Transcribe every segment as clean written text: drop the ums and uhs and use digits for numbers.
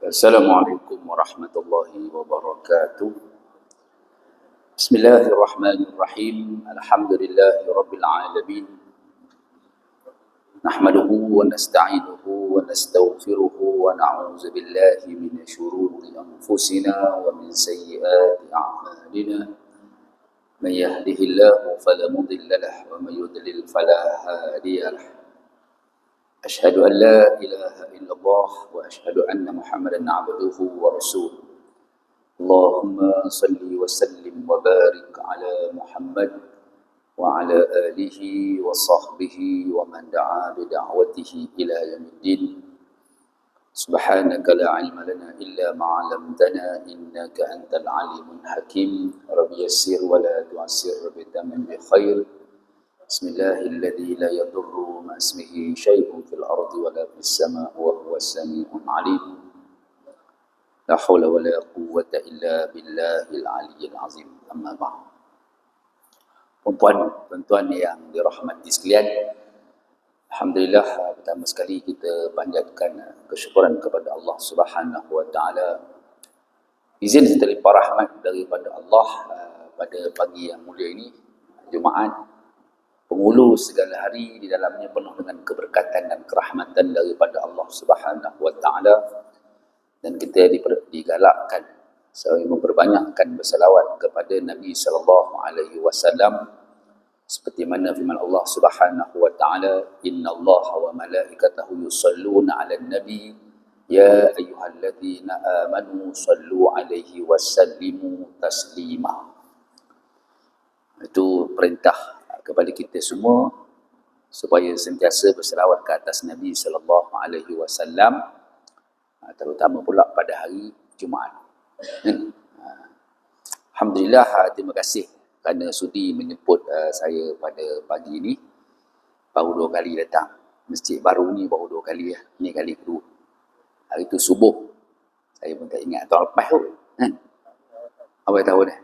Assalamualaikum warahmatullahi wabarakatuh. Bismillahirrahmanirrahim. Alhamdulillahi rabbil alamin. Nahmaduhu wa nasta'inuhu wa nastaghfiruhu wa na'udzu billahi min shururi anfusina wa min sayyiati a'malina. May yahdihillahu fala mudilla lahu wa may yudlil fala hadiya lahu. أشهد أن لا إله إلا الله وأشهد أن محمدا عبده ورسوله اللهم صل وسلم وبارك على محمد وعلى آله وصحبه ومن دعا بدعوته إلى يوم الدين سبحانك لا علم لنا إلا ما علمتنا إنك أنت العليم الحكيم رب يسر ولا تعسر بتمام بخير بسم الله الذي لا يضر مع اسمه شيء في الأرض ولا في السماء وهو السميع العليم لا حول ولا قوة إلا بالله العلي العظيم أما بعد. Tuan-tuan yang dirahmati sekalian, alhamdulillah pertama sekali kita panjatkan kesyukuran kepada Allah Subhanahu wa taala. Izin seterlimpah rahmat daripada Allah pada pagi yang mulia ini, Jumaat, penghulu segala hari di dalamnya penuh dengan keberkatan dan kerahmatan daripada Allah Subhanahu wa taala, dan kita digalakkan supaya memperbanyakkan berselawat kepada Nabi sallallahu alaihi wasallam seperti mana firman Allah Subhanahu wa taala, innallaha wa malaikatahu yusholluna 'alan nabi ya ayyuhalladzina amanu shallu 'alaihi wasallimu taslima. Itu perintah kepada kita semua supaya sentiasa berselawat ke atas Nabi sallallahu alaihi wasallam, terutama pula pada hari Jumaat. Alhamdulillah, terima kasih kerana sudi menjemput saya pada pagi ini. Baru 2 kali datang masjid baru ni, baru 2 kali ya. Ini kali kedua. Hari tu subuh saya pun tak ingat tahun lepas tu. Apa tahu dah.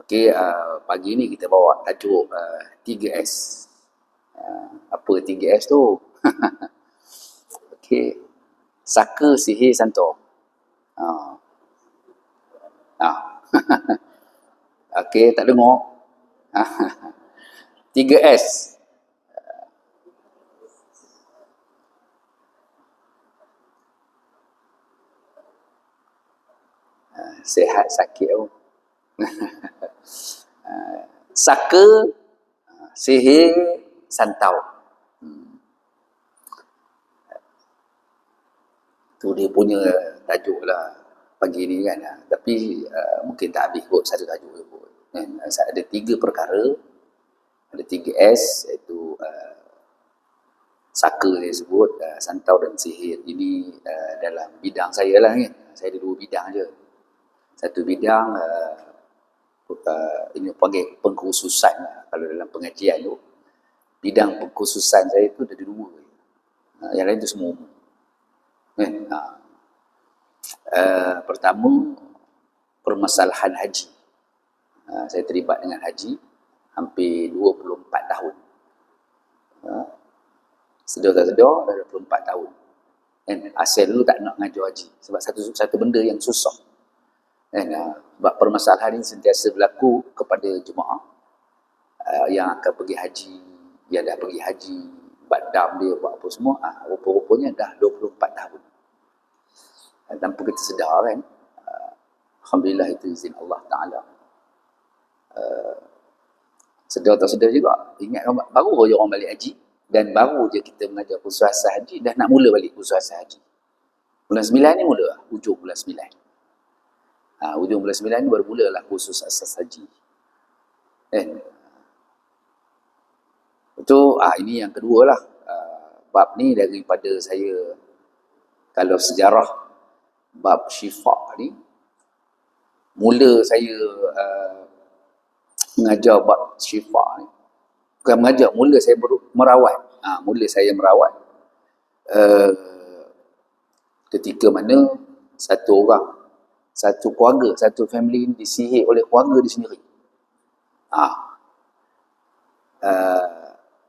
Okey, pagi ni kita bawa tajuk 3S. Apa 3S tu? Okey, saka, sihir, santor. Okey, tak dengar. 3S. Sehat, sakit tu. Saka, sihir, santau. Tu dia punya tajuk lah pagi ni kan. Tapi mungkin tak habis kot satu tajuk tu kot. Ada 3 perkara, ada 3S, iaitu saka dia sebut, santau dan sihir. Ini dalam bidang saya lah kan. Saya ada 2 bidang je. Satu bidang ini panggil pengkhususan lah. Kalau dalam pengajian tu, bidang pengkhususan saya tu ada 2. Yang lain tu semua umum. Pertama, permasalahan haji. Saya terlibat dengan haji hampir 24 tahun. Sedar-sedar dah 24 tahun. Asal dulu tak nak ngajar haji sebab satu benda yang susah. Sebab permasalahan ini sentiasa berlaku kepada jemaah yang akan pergi haji, yang dah pergi haji, buat dam dia, buat apa semua, rupa-rupanya dah 24 tahun. Tanpa kita sedar kan. Alhamdulillah, itu izin Allah Ta'ala. Sedar tak sedar juga. Ingat baru je orang balik haji, dan baru je kita mengajar kursus asas haji, dah nak mula balik kursus asas haji. Bulan 9 ni mula lah, hujung bulan 9. Hujung bulan 9 ni baru mulalah kursus asas haji. Itu ini yang kedua lah. Bab ni daripada saya, kalau sejarah bab syifa ni, mula saya mengajar bab syifa ni, bukan mengajar, mula saya merawat. Mula saya merawat ketika mana satu orang, satu keluarga, satu family disihir oleh keluarga dia sendiri.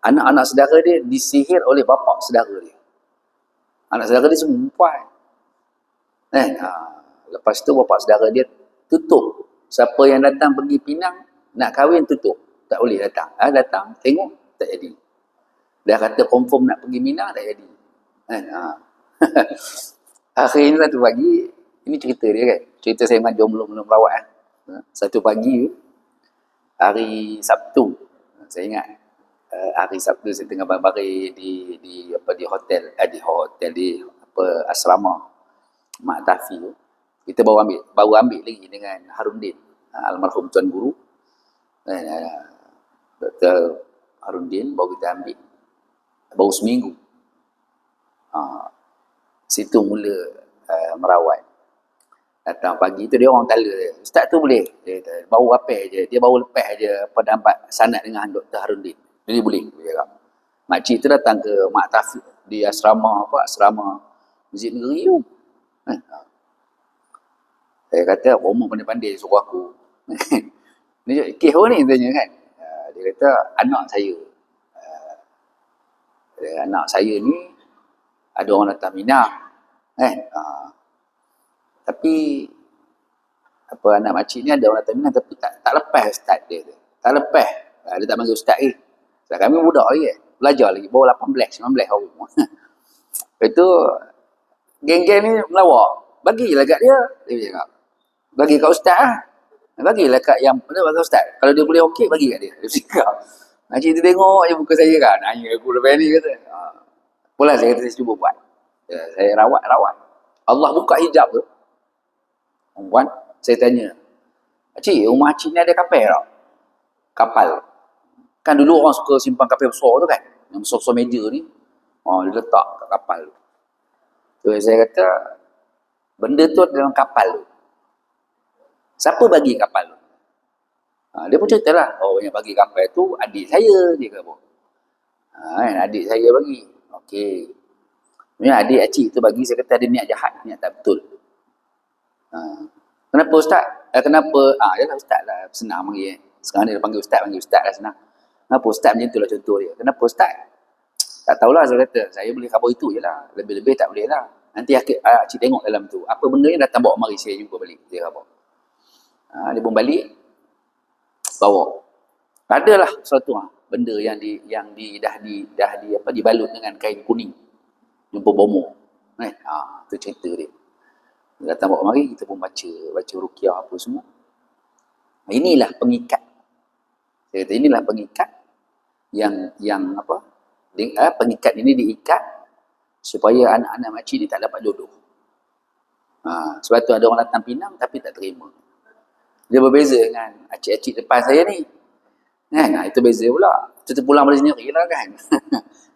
Anak-anak saudara dia disihir oleh bapa saudara dia. Anak saudara dia semua perempuan. Lepas tu bapak saudara dia tutup. Siapa yang datang pergi Pinang nak kahwin tutup. Tak boleh datang. Datang, tengok, tak jadi. Dah kata confirm nak pergi Mina, tak jadi. Akhirnya satu pagi, ini cerita dia kan. Cerita saya dengan jomblo belum merawat. Satu pagi, hari Sabtu, saya ingat. Hari Sabtu saya tengah baring di hotel, di asrama Mak Tafi tu. Kita baru ambil lagi dengan Harundin, almarhum Tuan Guru. Dr. Harundin baru kita ambil. Baru seminggu. Situ mula merawat. Datang pagi tu dia orang tala dia. Ustaz tu boleh? Dia kata, baru apa je. Dia baru lepas je nampak sanad dengan Dr. Harundin. Jadi boleh. Dia kata. Makcik tu datang ke Mak Tafi di asrama Masjid Negeri tu. Saya kata, Omong pandai-pandai suruh aku. Ni Keho ni tanya kan. Dia kata, anak saya ni ada orang datang Minang. Tapi anak makcik ni ada orang datang Minang tapi tak lepas ustaz dia tu. Tak lepas. Dia tak panggil ustaz ni. Sebab kami budak lagi. Belajar lagi. Baru 18, 19 tahun. Lepas tu, geng-geng ni melawak. Bagilah kat dia. Dia cakap. Bagi kat ustaz lah. Bagilah kat yang bagi ustaz. Kalau dia boleh okey, bagi kat dia. Dia cakap. Makcik tu tengok je muka saya kan. Nanya aku lepas ni kata. Apalah saya kata saya cuba buat. Saya rawat. Allah buka hijab tu. Perempuan, saya tanya. Cik, rumah cik ni ada kapal tak? Kapal. Kan dulu orang suka simpan kapal besar tu kan. Yang besar-besar meja ni. Dia letak kat kapal tu. So, saya kata, benda tu dalam kapal tu. Siapa bagi kapal tu? Dia pun cerita lah. Yang bagi kapal tu adik saya. Dia kata, adik saya bagi. Okey. Adik acik tu bagi, saya kata ada niat jahat. Niat tak betul. Kenapa ustaz? Kenapa? Yalah ustaz lah. Senang panggil. Sekarang dia panggil ustaz lah senang. Kenapa ustaz macam tu lah contoh dia? Kenapa ustaz? Tak tahulah saya kata. Saya boleh khabar itu je lah. Lebih-lebih tak boleh lah. Nanti acik tengok dalam tu. Apa benda yang datang bawa mari saya jumpa balik. Dia khabar. Dia pun balik. Bawa. Adalah suatu benda yang dibalut dengan kain kuning. Jumpa bomo. Itu cerita dia. Datang bawa mari, kita pun baca ruqyah apa semua. Inilah pengikat. Saya kata inilah pengikat yang pengikat ini diikat supaya anak-anak makcik ni tak dapat jodoh. Sebab tu ada orang datang Pinang tapi tak terima. Dia berbeza dengan acik-acik depan saya ni. Itu beza pula. Itu terpulang pada sendiri lah kan.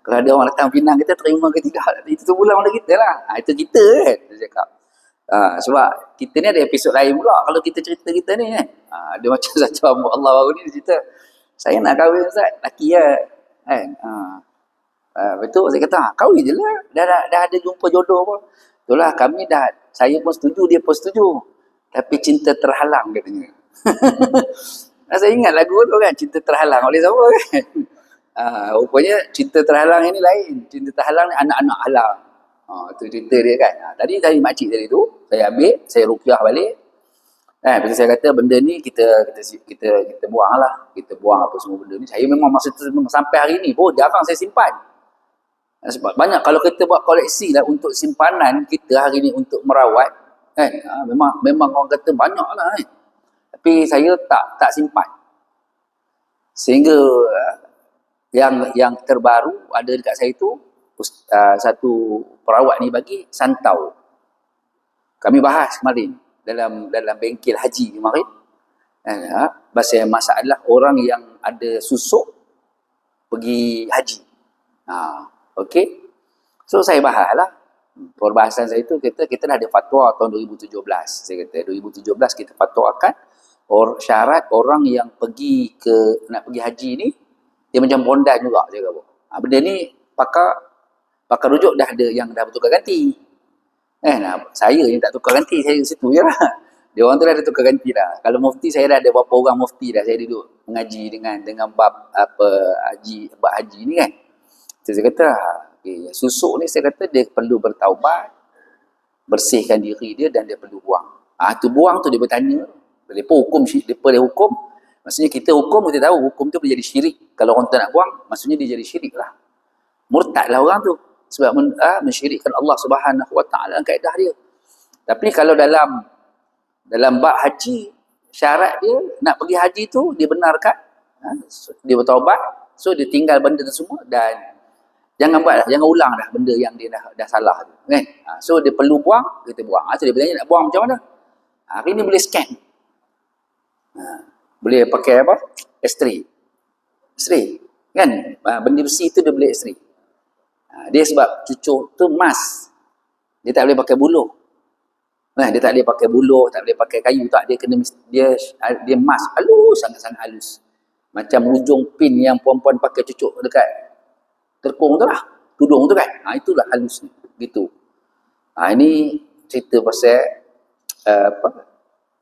Kalau ada orang datang Pinang kita terima ke tidak, itu terpulang pada kita lah. Itu kita kan. Dia cakap. Sebab kita ni ada episod lain pula kalau kita cerita kita ni kan. Dia macam satu hamba Allah baru ni dia cerita, saya nak kahwin Ustaz, lelaki lah kan. Betul, saya kata kahwin je lah, dah ada jumpa jodoh pun. Itulah kami saya pun setuju, dia pun setuju, tapi cinta terhalang katanya. Saya ingat lagu tu kan, cinta terhalang oleh siapa kan. Rupanya cinta terhalang ini lain. Cinta terhalang ni anak-anak halang. Itu cerita dia kan. Tadi makcik tadi tu saya ambil, saya ruqyah balik. Lepas saya kata benda ni kita buang lah. Kita buang apa semua benda ni. Saya memang masa tu sampai hari ni pun jarang saya simpan. Sebab banyak kalau kita buat koleksi lah untuk simpanan kita hari ni untuk merawat kan. Memang orang kata banyak lah kan. Tapi saya tak simpan. Sehingga yang terbaru ada dekat saya tu satu perawat ni bagi santau. Kami bahas kemarin dalam bengkel haji kemarin. Pasal masalah orang yang ada susuk pergi haji. Okey. So saya bahas lah. Perbahasan saya tu kita dah ada fatwa tahun 2017. Saya kata 2017 kita fatwakan syarat orang yang nak pergi haji ni dia macam bondan juga saya kata. Benda ni pakar rujuk dah ada yang dah bertukar ganti. Saya yang tak tukar ganti, saya situ je lah. Dia orang tu dah ada tukar ganti dah. Kalau mufti, saya dah ada berapa orang mufti dah. Saya duduk mengaji dengan bab haji ni kan. So, saya kata, Okay. Susuk ni saya kata dia perlu bertaubat, bersihkan diri dia dan dia perlu buang. Tu buang tu dia bertanya. Mereka hukum, mereka dia hukum. Maksudnya kita hukum, kita tahu hukum tu boleh jadi syirik. Kalau orang tak nak buang, maksudnya dia jadi syirik lah. Murtad lah orang tu. Sebab mensyirikkan Allah Subhanahu Wa Taala dalam kaedah dia. Tapi kalau dalam bab haji, syarat dia nak pergi haji tu dia benarkan, dia bertaubat, so dia tinggal benda tu semua dan jangan ulang dah benda yang dia dah salah tu, kan? So dia perlu buang, kita buang. So dia bertanya nak buang macam mana? Hari ni boleh scan, boleh pakai apa? X-ray, kan? Benda besi tu dia boleh X-ray. Dia sebab cucuk tu emas, dia tak boleh pakai buluh. Dia tak boleh pakai buluh, tak boleh pakai kayu, tak. Dia kena dia emas, halus, sangat-sangat halus. Macam ujung pin yang puan-puan pakai cucuk dekat terkung tu lah, tudung tu kan. Itulah halusnya, gitu. Ini cerita pasal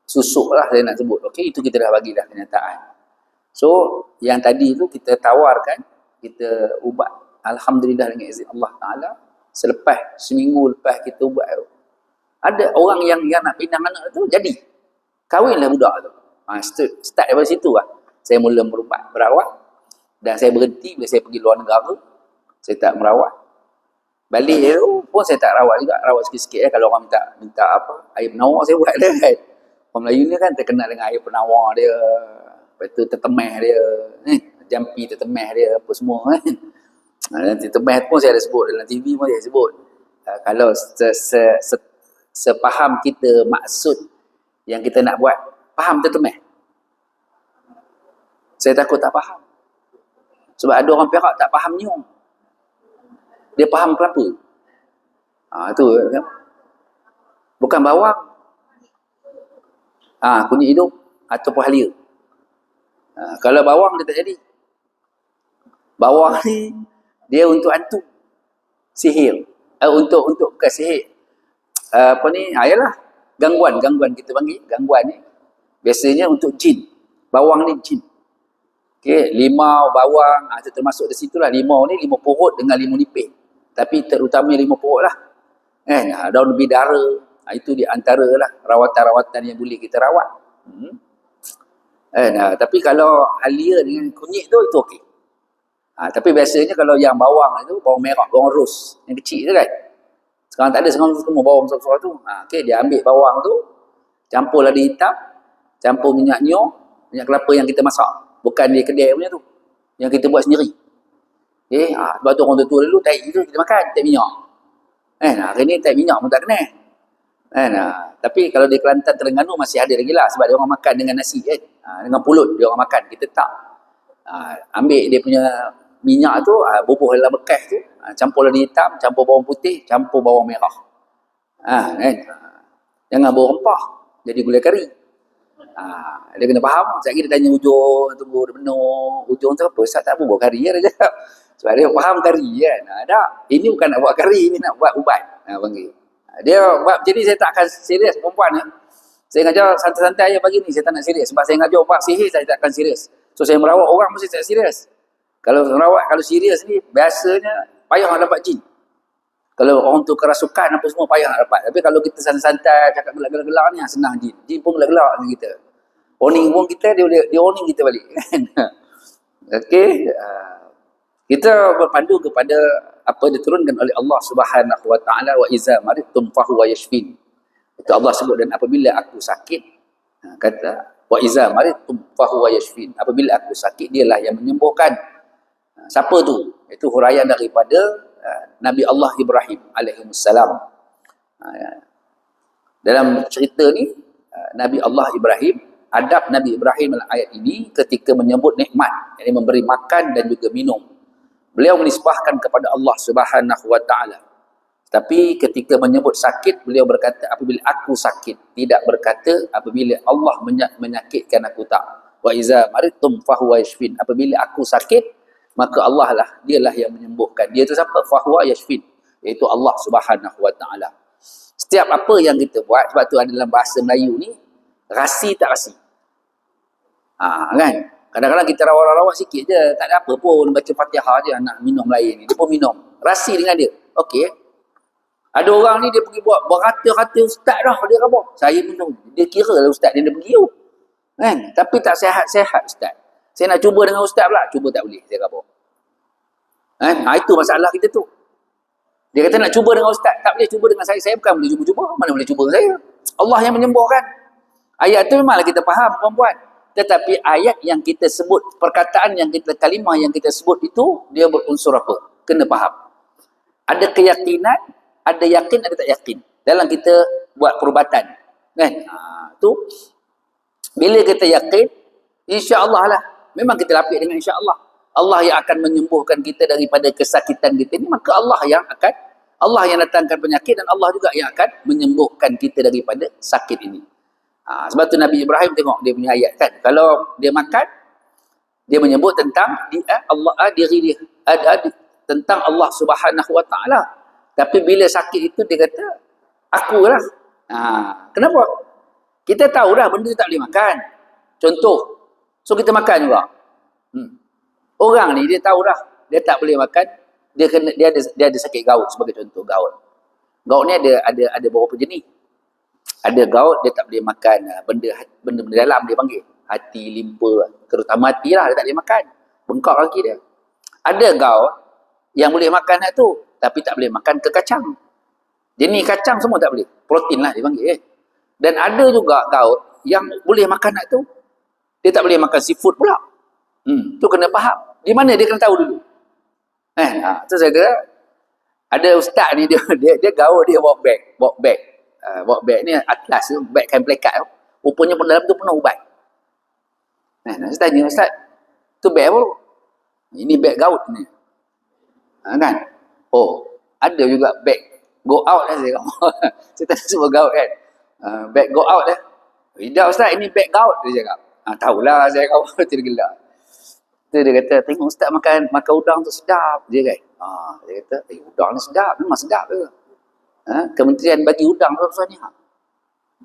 susuk lah saya nak sebut. Okey, itu kita dah bagi dah kenyataan. So, yang tadi tu kita tawarkan, kita ubat. Alhamdulillah dengan izin Allah Ta'ala, seminggu lepas kita ubat tu, ada orang yang nak pinang anak tu, jadi kahwinlah budak tu. Start daripada situ lah. Saya mula berawat dan saya berhenti bila saya pergi luar negara. Saya tak merawat. Balik tu pun saya tak rawat juga. Rawat sikit-sikit kalau orang minta apa, air penawar saya buat dia kan. Orang Melayu ni kan terkenal dengan air penawar dia. Lepas tu tertemeh dia. Jampi tertemeh dia apa semua kan. Nanti tertemeh pun saya ada sebut dalam TV pun saya sebut. Kalau sepaham kita maksud yang kita nak buat, faham tertemeh? Saya takut tak faham. Sebab ada orang Perak tak faham nyung. Dia faham kelapa. Tu kan? Bukan bawang. Kunyit hidup ataupun halia. Kalau bawang dia tak jadi. Bawang ni dia untuk hantu. Sihir. Untuk bukan sihir. Ayalah gangguan kita panggil. Gangguan ni biasanya untuk jin. Bawang ni jin. Okey, limau, bawang, itu termasuk di situlah. Limau ni limau purut dengan limau nipis. Tapi terutama limau purut lah. Daun bidara, itu di antara lah rawatan-rawatan yang boleh kita rawat. Tapi kalau halia dengan kunyit tu, itu okey. Tapi biasanya kalau yang bawang itu, bawang merah, bawang ros, yang kecil tu kan. Sekarang tak ada semua bawang besar-besar tu. Okey, dia ambil bawang tu, campur lada hitam, campur minyak nyoh, minyak kelapa yang kita masak. Bukan di kedai punya tu. Yang kita buat sendiri. Sebab tu orang tua dulu, taik itu kita makan, taik minyak. Hari ni taik minyak pun tak kena. Tapi kalau di Kelantan, Terengganu masih ada lagi lah. Sebab dia orang makan dengan nasi kan. Dengan pulut dia orang makan. Kita tak. Ambil dia punya minyak tu, bubuh dalam bekas tu, campur lada hitam, campur bawang putih, campur bawang merah. Jangan bawa rempah. Jadi gulai kari. Dia kena faham. Sekali dia tanya ujung, tunggu dia penuh. Ujung tu apa? Ustaz tak apa buat kari dia cakap. Sebab dia faham kari kan. Ini bukan nak buat kari, ini nak buat ubat. Panggil. Dia buat macam ni, saya tak akan serius perempuan. Saya ngajar santai-santai je pagi ni, saya tak nak serius. Sebab saya ngajar ubat sihir, saya tak akan serius. So saya merawat orang mesti tak serius. Kalau serius ni, biasanya payah nak dapat jin. Kalau orang tu kerasukan apa semua, payah nak dapat. Tapi kalau kita santai-santai, cakap gelak-gelak ni, senang jin. Jin pun gelak-gelak dengan kita. Warning pun kita, dia warning kita balik. Okey. Kita berpandu kepada apa diturunkan oleh Allah Subhanahu Wa Taala, wa iza maridtum fahuwa yashfin. Itu Allah sebut, dan apabila aku sakit, kata wa iza maridtum fahuwa yashfin. Apabila aku sakit, dialah yang menyembuhkan. Siapa tu? Itu huraian daripada Nabi Allah Ibrahim alaihissalam. Dalam cerita ni, Nabi Allah Ibrahim, adab Nabi Ibrahim dalam ayat ini ketika menyebut nikmat, yang memberi makan dan juga minum, beliau menisbahkan kepada Allah Subhanahu Wa Taala. Tapi ketika menyebut sakit, beliau berkata apabila aku sakit, tidak berkata apabila Allah menyakitkan aku, tak. Wa iza maridtum fahuwa yashfin. Apabila aku sakit, maka Allah lah, dialah yang menyembuhkan. Dia tu siapa? Fahuwa yashfin, iaitu Allah Subhanahu Wa Taala. Setiap apa yang kita buat, sebab tu ada dalam bahasa Melayu ni, rasi tak rasi. Kan? Kadang-kadang kita rawat-rawat sikit je, tak ada apa pun, baca Fatihah je, nak minum lain ni, dia pun minum. rasi dengan dia. Okey. Ada orang ni dia pergi buat berkata-kata ustaz dah dia kata. Saya pun tahu. Dia kira lah ustaz dia pergi tu. Kan? Tapi tak sehat-sehat ustaz. Saya nak cuba dengan ustaz pula, cuba tak boleh dia kata. Kan? Itu masalah kita tu. Dia kata nak cuba dengan ustaz, tak boleh cuba dengan saya. Saya bukan boleh cuba-cuba, mana boleh cuba dengan saya. Allah yang menyembuhkan. Ayat tu memanglah kita faham perempuan. Tetapi ayat yang kita sebut, perkataan yang kita, kalimah yang kita sebut itu, dia berunsur apa? Kena faham. Ada keyakinan, ada yakin, ada tak yakin. Dalam kita buat perubatan. Kan? Tu bila kita yakin, insya-Allah lah. Memang kita lapik dengan insya-Allah. Allah yang akan menyembuhkan kita daripada kesakitan kita ni, maka Allah yang datangkan penyakit dan Allah juga yang akan menyembuhkan kita daripada sakit ini. Sebab tu Nabi Ibrahim tengok dia punya ayat kan. Kalau dia makan, dia menyebut tentang diri dia. Tentang Allah Subhanahu Wa Taala. Tapi bila sakit itu dia kata, akulah. Kenapa? Kita tahu dah benda tu tak boleh makan. Contoh. So kita makan juga. Orang ni dia tahu dah dia tak boleh makan, dia ada sakit gout sebagai contoh gout. Gout ni ada beberapa jenis. Ada gout dia tak boleh makan benda dalam dia panggil. Hati, limpa, terutama hati lah dia tak boleh makan. Bengkak kaki dia. Ada gout yang boleh makan nak tu tapi tak boleh makan ke kacang. Jenis kacang semua tak boleh. Protein lah dia panggil. Dan ada juga gout yang boleh makan nak tu dia tak boleh makan seafood pula. Tu kena faham. Di mana dia kena tahu dulu. Tu saya kata ada ustaz ni dia gaul dia bawa beg. Bawa beg ni atlas tu, beg kain plekat tu. Rupanya pun dalam tu penuh ubat. Saya tanya ustaz, tu beg apa? Ini beg gout ni. Kan? Oh, ada juga beg go out lah saya kata. Saya tak sebut gout kan. Beg go out dah. Tidak ustaz, ini beg gout dia cakap. Tahulah saya kata tergelak. Tu dia kata, tengok ustaz makan udang tu sedap. Dia kan. Dia kata, udang ni sedap. Memang sedap ke? Kementerian bagi udang tu ni.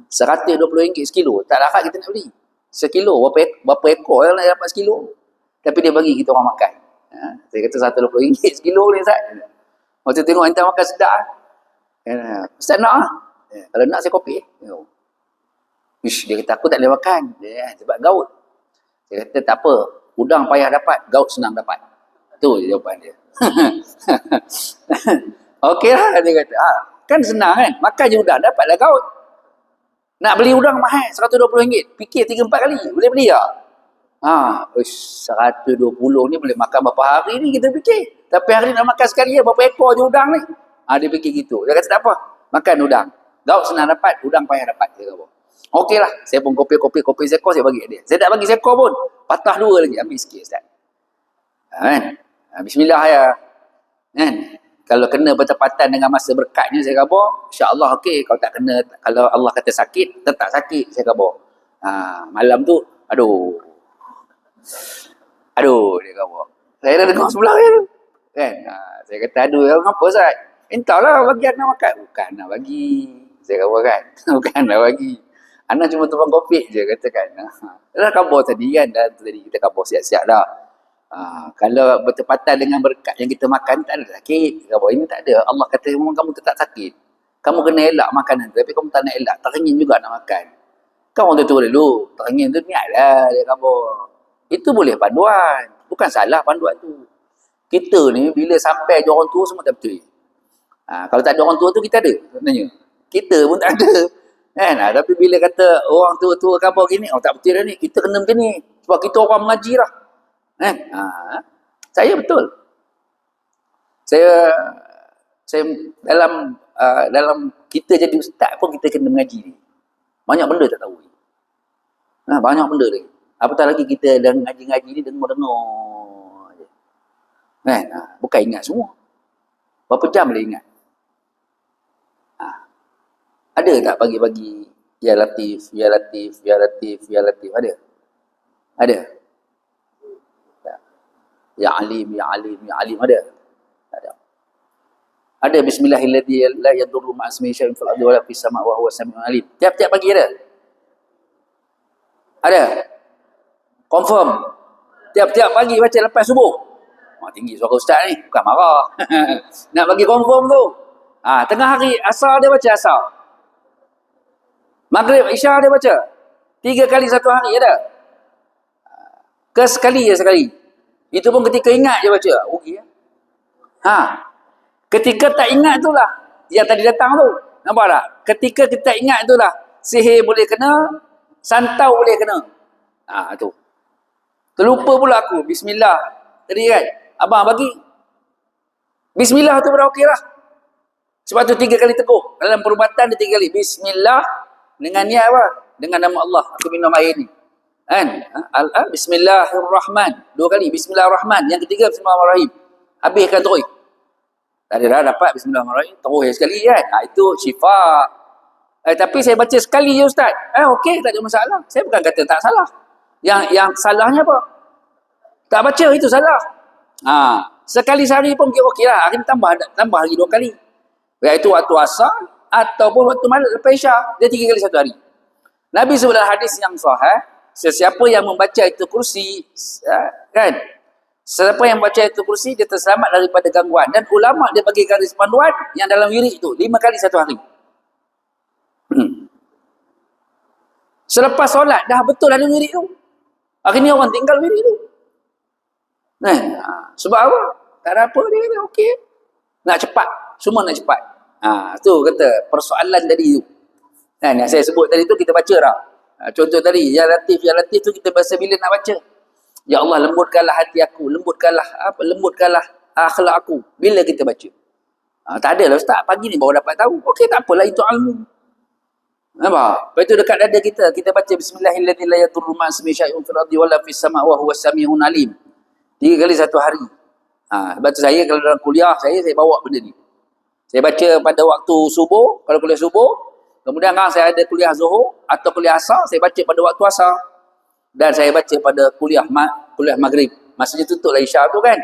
RM120 sekilo. Tak larat kita nak beli. Sekilo. Berapa ekor yang nak dapat sekilo? Tapi dia bagi kita orang makan. Saya kata RM120 sekilo ni ustaz. Waktu tengok hantar makan sedap. Ustaz nak lah. Kalau nak saya kopi. Dia kata, aku tak boleh makan. Sebab gaut. Saya kata, tak apa. Udang payah dapat, gaut senang dapat. Tu jawapan dia. Okey lah, dia kata. Kan senang kan? Makan je udang, dapatlah gaut. Nak beli udang mahal, RM120. Fikir 3-4 kali. Boleh beli tak? 120 ni boleh makan berapa hari ni kita fikir. Tapi hari ni nak makan sekali ya, berapa ekor je udang ni. Dia fikir gitu. Dia kata tak apa. Makan udang. Gaut senang dapat, udang payah dapat. Dia kata. Okey lah. Saya pun kopi seekor saya bagi dia. Saya tak bagi seekor pun. Patah 2 lagi. Ambil sikit ustaz. Kan? Bismillah ya. Kan? Kalau kena bertepatan dengan masa berkatnya saya kata, insya-Allah okey. Kalau tak kena, kalau Allah kata sakit, tetap sakit saya kata. Malam tu aduh dia kata. Saya dah dengar sebelah dia tu. Kan? Saya kata aduh apa Ustaz? Entahlah bagi anak makan. Bukan nak bagi. Saya kata kan. Bukan nak bagi. Anak cuma tumpang kopi je katakan. Dah khabar tadi kan. Tadi kita khabar siap-siap dah. Kalau bertepatan dengan berkat yang kita makan, tak ada sakit. Khabar ini tak ada. Allah kata kamu tetap sakit. Kamu kena elak makanan tu. Tapi kamu tak nak elak. Teringin juga nak makan. Kau orang tu dulu. Teringin tu niat lah. Dia khabar. Itu boleh panduan. Bukan salah panduan tu. Kita ni bila sampai je orang tua semua tak betul. Kalau tak ada orang tua tu kita ada. Sebenarnya. Kita pun tak ada. Kan? Tapi bila kata orang tua-tua khabar gini, tak betul dah ni, kita kena macam ni. Sebab kita orang mengaji lah. Kan? Saya betul. Saya dalam kita jadi ustaz pun kita kena mengaji ni. Banyak benda tak tahu. Banyak benda lagi. Apatah lagi kita dan ngaji-ngaji ni dengar-dengar je. Kan? Bukan ingat semua. Berapa jam boleh ingat? Ada tak pagi-pagi ya Latif, ya Latif, ya Latif, ya Latif? Ada? Ya Alim, ya Alim, ya Alim ada? Ada bismillahirrahmanirrahim la yadurru ma'asmihi syai'un fil ardi wa la fis sama' wa huwa samiul alim. Tiap-tiap pagi ada? Ada? Confirm. Tiap-tiap pagi baca lepas subuh. Tinggi suara ustaz ni, bukan marah. Nak bagi confirm tu. Tengah hari asar dia baca asar. Maghrib, Isya dia baca. 3 kali satu hari ada. Ke sekali je sekali. Itu pun ketika ingat je baca. Okey. Ketika tak ingat itulah yang tadi datang tu. Nampak tak? Ketika kita ingat itulah sihir boleh kena, santau boleh kena. Tu. Terlupa pula aku bismillah. Tadi kan abang bagi bismillah tu dah okeylah. Sebab tu 3 kali teguh. Dalam perubatan dia 3 kali bismillah dengan niat apa? Dengan nama Allah. Aku minum air ni. Kan? Bismillahirrahman. 2 kali bismillahirrahman. Yang ketiga bismillahirrahmanirrahim. Habiskan terus. Tadi dah dapat bismillahirrahmanirrahim. Terus sekali kan? Itu syifa. Tapi saya baca sekali je ustaz. Okey, tak ada masalah. Saya bukan kata tak salah. Yang salahnya apa? Tak baca itu salah. Sekali sehari pun okey lah. Hari tambah lagi 2 kali. Iaitu waktu asar ataupun waktu malam lepas Isya. Dia 3 kali satu hari. Nabi sebut dalam hadis yang sahih, sesiapa yang membaca itu kursi, kan? Sesiapa yang membaca itu kursi, dia terselamat daripada gangguan. Dan ulama dia bagi garis panduan yang dalam wirid itu 5 kali satu hari. Selepas solat dah betul ada wirid tu. Hari ni orang tinggal wirid tu. Sebab apa? Tak ada apa dia kata, okey. Nak cepat. Semua nak cepat. Tu kata persoalan tadi tu. Kan yang saya sebut tadi tu kita baca dah. Contoh tadi, ya Latif tu kita bahasa bila nak baca. Ya Allah, lembutkanlah hati aku, lembutkanlah akhlak aku bila kita baca. Tak ada lah ustaz, pagi ni baru dapat tahu. Okey, tak apalah, itu ilmu. Nampak? Lepas tu dekat dada kita baca bismillahirrahmanirrahim la yadurru ma'a ismihi syai'un fil ardi wala fis sama' wa huwas sami'un alim. 3 kali satu hari. Sebab tu saya kalau dalam kuliah saya bawa benda ni. Saya baca pada waktu subuh, kalau kuliah subuh. Kemudian kalau saya ada kuliah zuhur atau kuliah asar, saya baca pada waktu asar. Dan saya baca pada kuliah maghrib. Maksudnya tutuplah Isya tu kan.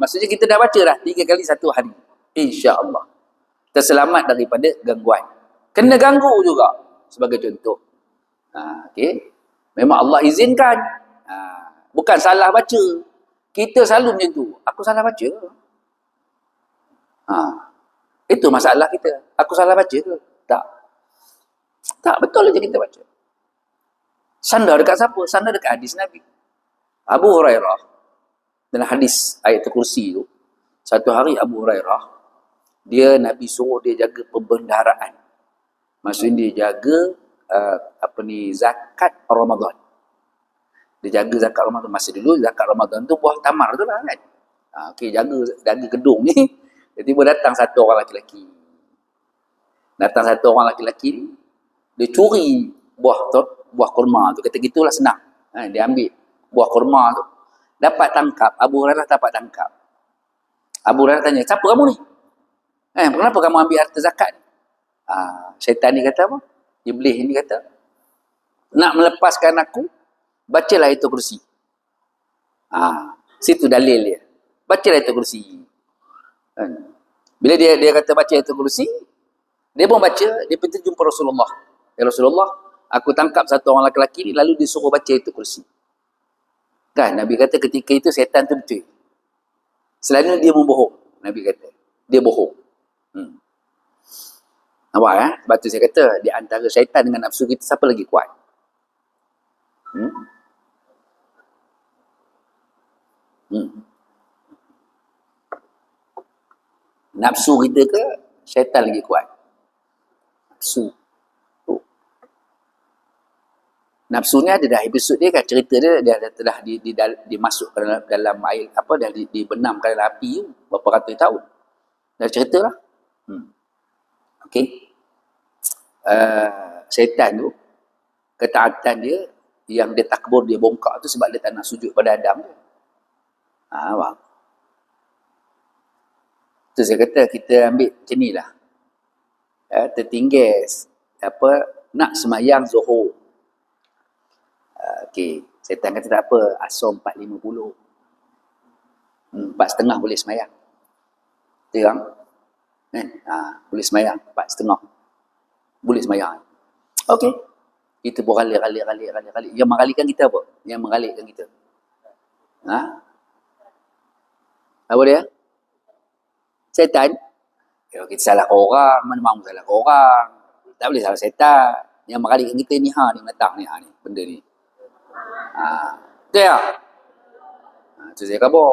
Maksudnya kita dah baca dah 3 kali satu hari. InsyaAllah. Terselamat daripada gangguan. Kena ganggu juga. Sebagai contoh. Okay. Memang Allah izinkan. Bukan salah baca. Kita selalu macam tu. Aku salah baca. Itu masalah kita. Aku salah baca ke? Tak, betul aja kita baca. Sandar dekat siapa? Sandar dekat hadis Nabi. Abu Hurairah dalam hadis ayat kursi tu, satu hari Abu Hurairah Nabi suruh dia jaga perbendaharaan. Maksudnya dia jaga zakat Ramadan. Dia jaga zakat Ramadan. Masa dulu zakat Ramadan tu buah tamar tu lah kan. Okey, jaga gedung ni. Tiba-tiba datang satu orang lelaki. Ni, dia curi buah kurma tu. Kata gitulah senang. Dia ambil buah kurma tu. Dapat tangkap. Abu Hurairah dapat tangkap. Abu Hurairah tanya, siapa kamu ni? Kenapa kamu ambil harta zakat ni? Syaitan ni kata apa? Iblis ni kata, nak melepaskan aku, bacalah itu kursi. Situ dalil dia. Bacalah itu kursi. Bila dia kata baca itu kursi, dia pun baca, dia pergi jumpa Rasulullah. Ya Rasulullah, aku tangkap satu orang lelaki ni, lalu disuruh baca itu kursi. Kan, Nabi kata ketika itu syaitan tu betul. Selain dia membohong, Nabi kata. Dia bohong. Nampak kan? Sebab tu saya kata, di antara syaitan dengan nafsu kita, siapa lagi kuat? Nafsu kita ke syaitan lagi kuat? Nafsu ni ada dah episod dia kan, cerita dia telah dimasukkan dalam air dah dibenamkan dalam api berapa ratus tahun. Dah ceritalah. Okey. Syaitan tu ketaatan dia yang dia takbur, dia bongkak tu sebab dia tak nak sujud pada Adam tu. Faham? Tu saya kata kita ambil macam ni lah. Tertinggal nak semayang Zuhur. Okey, syaitan kata tak apa, asam 4.50. 4.30 boleh semayang. Terang. Kan? Boleh semayang 4.30. Boleh semayang. Okey. Kita pun ralik. Yang mengalikkan kita apa? Yang mengalikkan kita. Apa dia? Setan. Kalau kita salah ke orang, mana mahu salah ke orang. Tak boleh salah setan. Yang mengalikan kita ni, ni menentang ni, ni benda ni. Betul tak? Itu saya khabar.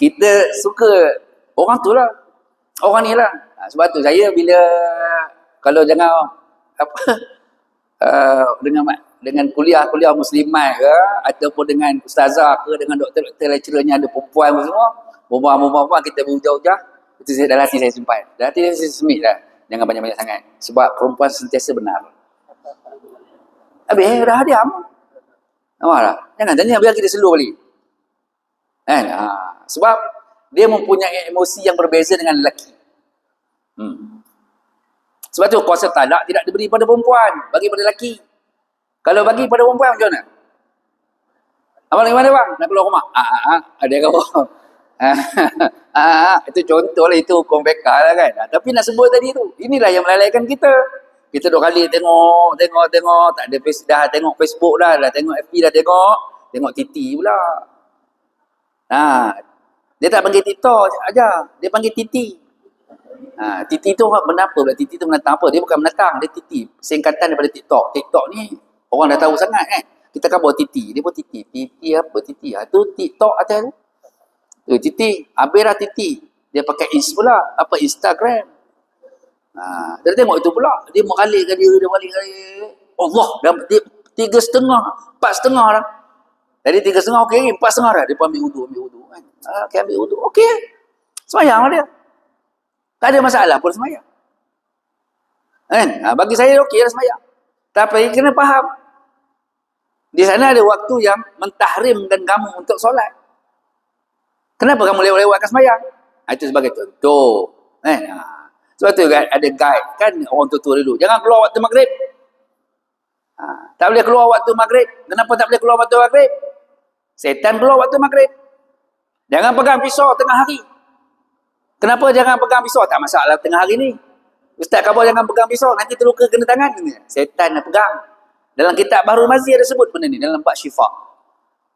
Kita suka orang tu lah. Orang ni lah. Sebab tu saya bila, kalau jangan, dengan kuliah muslimat ke, ataupun dengan ustazah ke, dengan doktor-doktor lecturernya ada perempuan semua, perempuan kita berhujah-hujah, itu saya dalam hati saya simpan. Dalam hati saya semit lah. Jangan banyak-banyak sangat. Sebab perempuan sentiasa benar. Habis, dah diam. Nampak tak? Jangan tanya, biar kita slow balik. Kan? Sebab dia mempunyai emosi yang berbeza dengan lelaki. Sebab tu kuasa talak tidak diberi pada perempuan, bagi pada lelaki. Kalau bagi pada perempuan macam mana? Abang lagi mana bang? Nak keluar rumah? Ada kau. Itu contoh lah, itu hukum bekal lah kan. Tapi nak sebut tadi tu, inilah yang melalaikan kita. Kita dua kali tengok, tak ada dah tengok Facebook dah tengok FB dah tengok Titi pula. Dia tak panggil TikTok aja, dia panggil Titi. Titi tu kenapa pula? Titi tu menentang apa? Dia bukan menentang, dia Titi. Singkatan daripada TikTok. TikTok ni orang dah tahu sangat kan. Kita kan bawa Titi, dia pun Titi. Titi apa Titi? Tu TikTok atas tu. Tu Titi, habis dah Titi. Dia pakai pula, apa Instagram. Dia tengok itu pula, dia mengalihkan dia balik. Allah, dah dia 3.5, 4.5 dah. Jadi 3.5 okey, 4.5 dah. Dia pun ambil wudu kan. Ambil wudu. Okey. Semayang lah dia. Tak ada masalah pun semayang. Kan? Bagi saya okey lah semayang. Tapi kena faham. Di sana ada waktu yang mentahrimkan kamu untuk solat. Kenapa kamu lewat-lewatkan semayang? Itu sebagai contoh. Sebab tu kan ada guide kan orang tua-tua dulu. Jangan keluar waktu maghrib. Tak boleh keluar waktu maghrib. Kenapa tak boleh keluar waktu maghrib? Setan keluar waktu maghrib. Jangan pegang pisau tengah hari. Kenapa jangan pegang pisau? Tak masalah tengah hari ni. Ustaz khabar jangan pegang pisau, nanti terluka kena tangan. Setan nak pegang. Dalam kitab Bahrul Mazi ada sebut benda ni, dalam bab syifa.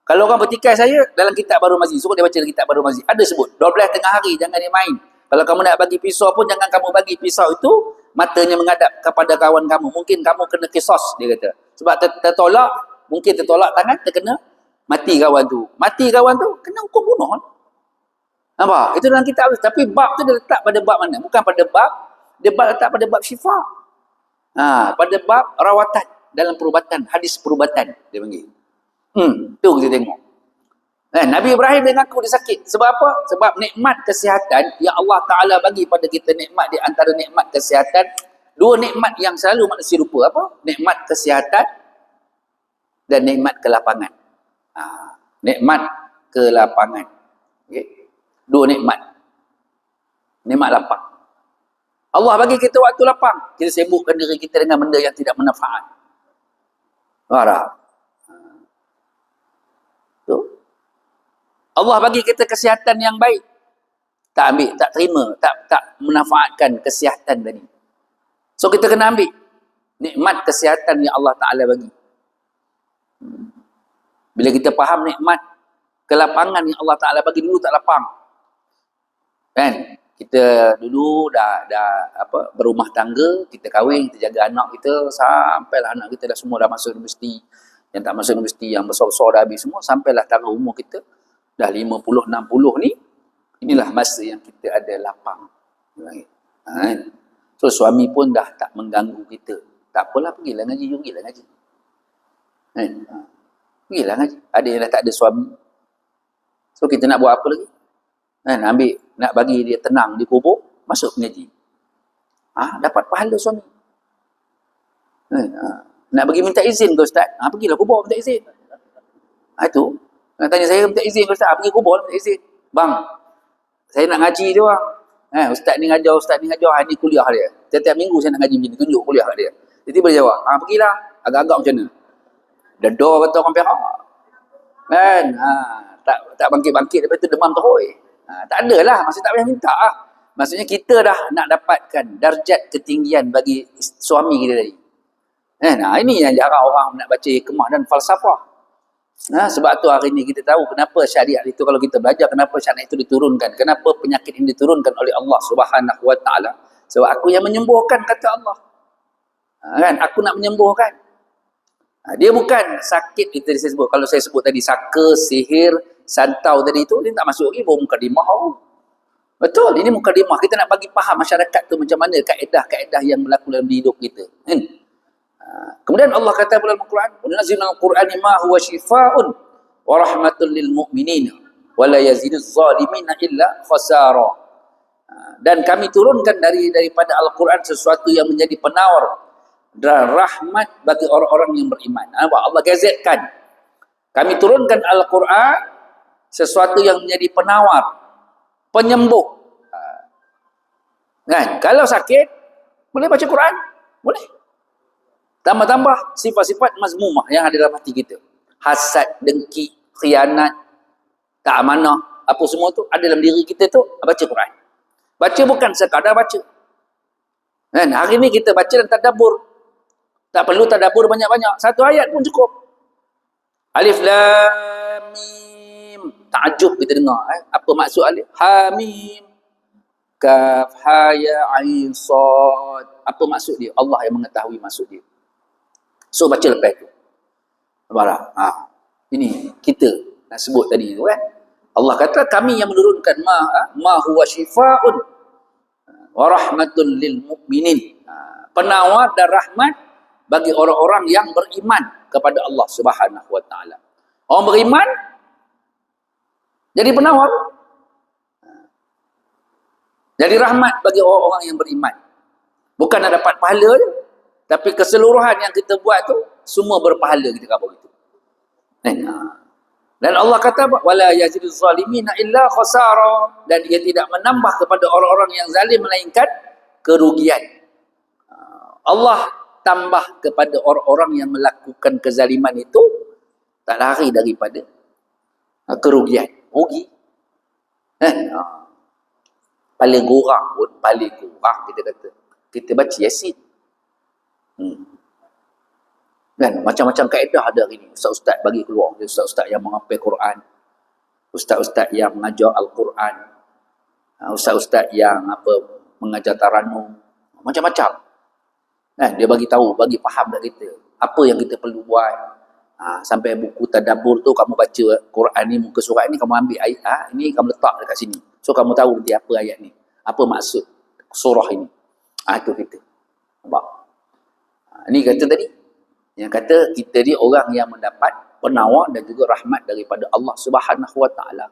Kalau orang bertikai saya, dalam kitab Bahrul Mazi, suruh dia baca dalam kitab Bahrul Mazi. Ada sebut, 12 tengah hari, jangan dia main. Kalau kamu nak bagi pisau pun, jangan kamu bagi pisau itu, matanya menghadap kepada kawan kamu. Mungkin kamu kena kisos, dia kata. Sebab tertolak, mungkin tertolak tangan, terkena, mati kawan tu. Mati kawan tu, kena hukum bunuh. Nampak? Itu dalam kitab. Tapi bab tu dia letak pada bab mana? Bukan pada bab, dia letak pada bab syifa. Pada bab rawatan dalam perubatan, hadis perubatan dia panggil. Tu kita tengok. Nabi Ibrahim dia ngaku dia sakit. Sebab apa? Sebab nikmat kesihatan yang Allah Ta'ala bagi pada kita, nikmat di antara nikmat kesihatan, dua nikmat yang selalu manusia lupa. Apa? Nikmat kesihatan dan nikmat kelapangan. Nikmat kelapangan. Okay? Dua nikmat. Nikmat lapang. Allah bagi kita waktu lapang. Kita sibukkan diri kita dengan benda yang tidak bermanfaat. Marah. Tu. Allah bagi kita kesihatan yang baik. Tak ambil, tak terima, tak memanfaatkan kesihatan tadi. So kita kena ambil nikmat kesihatan yang Allah Ta'ala bagi. Bila kita faham nikmat kelapangan yang Allah Ta'ala bagi, dulu tak lapang. Kan? Kita dulu dah berumah tangga, kita kahwin, kita jaga anak kita, sampailah anak kita dah semua dah masuk universiti. Yang tak masuk universiti, yang besar-besar dah habis semua, sampailah tarikh umur kita dah 50, 60 ni, inilah masa yang kita ada lapang. So suami pun dah tak mengganggu kita. Tak apalah, pergilah ngaji, pergilah ngaji. Pergilah ngaji. Ada yang dah tak ada suami. So kita nak buat apa lagi? Ambil, nak bagi dia tenang di kubur, masuk mengaji. Dapat pahala suami. Nak bagi minta izin ke Ustaz? Pergilah kubur minta izin. Itu. Nak tanya saya minta izin ke Ustaz? Pergi kubur minta izin. Bang, saya nak ngaji dia bang. Ustaz ni ngajar, ini kuliah dia. Setiap minggu saya nak ngaji macam ni, tunjuk kuliah dia. Jadi boleh jawab, pergilah. Agak-agak macam mana? Dedor kata orang Perak. Kan? Tak bangkit-bangkit, lepas tu demam terhoi. Tak adalah, maksud tak payah minta lah. Maksudnya kita dah nak dapatkan darjat ketinggian bagi suami kita tadi. Ini yang jarang orang nak baca hikmah dan falsafah. Sebab tu hari ni kita tahu kenapa syariat itu, kalau kita belajar kenapa syariat itu diturunkan, kenapa penyakit ini diturunkan oleh Allah Subhanahu Wa Taala. Sebab aku yang menyembuhkan, kata Allah. Kan? Aku nak menyembuhkan. Dia bukan sakit itu saya sebut. Kalau saya sebut tadi saka, sihir, santau tadi itu, dia tak masuk lagi baru mukadimah. Betul, ini mukadimah. Kita nak bagi faham masyarakat tu macam mana kaedah-kaedah yang berlaku dalam hidup kita. Kemudian Allah kata dalam Al-Quran, "Nazzalnal Qur'ana ma huwa shifaa'un wa rahmatun lil mu'minin wa la yaziduz zalimina illa khasara." Dan kami turunkan daripada Al-Quran sesuatu yang menjadi penawar dan rahmat bagi orang-orang yang beriman. Allah gazetkan. Kami turunkan Al-Quran sesuatu yang menjadi penawar, penyembuh. Kan? Kalau sakit, boleh baca Quran? Boleh. Tambah-tambah sifat-sifat mazmumah yang ada dalam hati kita. Hasad, dengki, khianat, tak amanah, apa semua tu ada dalam diri kita tu, baca Quran. Baca bukan sekadar baca. Kan? Hari ni kita baca dan tadabbur. Tak perlu tadabbur banyak-banyak. Satu ayat pun cukup. Alif Lam Mim. Ta'ajub kita dengar. Apa maksud alif? Ha Mim. Kaf, Ha, Ya, Ain, Sad. Apa maksud dia? Allah yang mengetahui maksud dia. So baca lepas tu. Nampak tak? Ini kita nak sebut tadi tu kan. Allah kata kami yang menurunkan ma huwa shifaa'un wa rahmatun lil mu'minin. Penawar dan rahmat bagi orang-orang yang beriman kepada Allah Subhanahu Wa Taala. Orang beriman jadi penawar. Jadi rahmat bagi orang-orang yang beriman. Bukan nak dapat pahala je, tapi keseluruhan yang kita buat tu semua berpahala kita kata begitu. Dan Allah kata wala yaziduz zalimina illa khasara, dan ia tidak menambah kepada orang-orang yang zalim melainkan kerugian. Allah tambah kepada orang-orang yang melakukan kezaliman itu tak lari daripada kerugian, rugi. Paling kurang pun, paling kurang kita kata kita baca Yasin. Dan macam-macam kaedah ada hari ni. Ustaz-ustaz bagi keluar. Ustaz-ustaz yang menghafal Quran, ustaz-ustaz yang mengajar Al-Quran, ustaz-ustaz yang mengajar taranum, macam-macam. Dia bagi tahu, bagi faham dekat kita apa yang kita perlu buat. Sampai buku tadabbur tu, kamu baca Quran ni, muka surat ni, kamu ambil ayat ini, kamu letak dekat sini. So kamu tahu nanti apa ayat ni, apa maksud surah ini. Itu kita. Nampak? Ini kata tadi, yang kata kita ni orang yang mendapat penawar dan juga rahmat daripada Allah Subhanahu Wa Taala.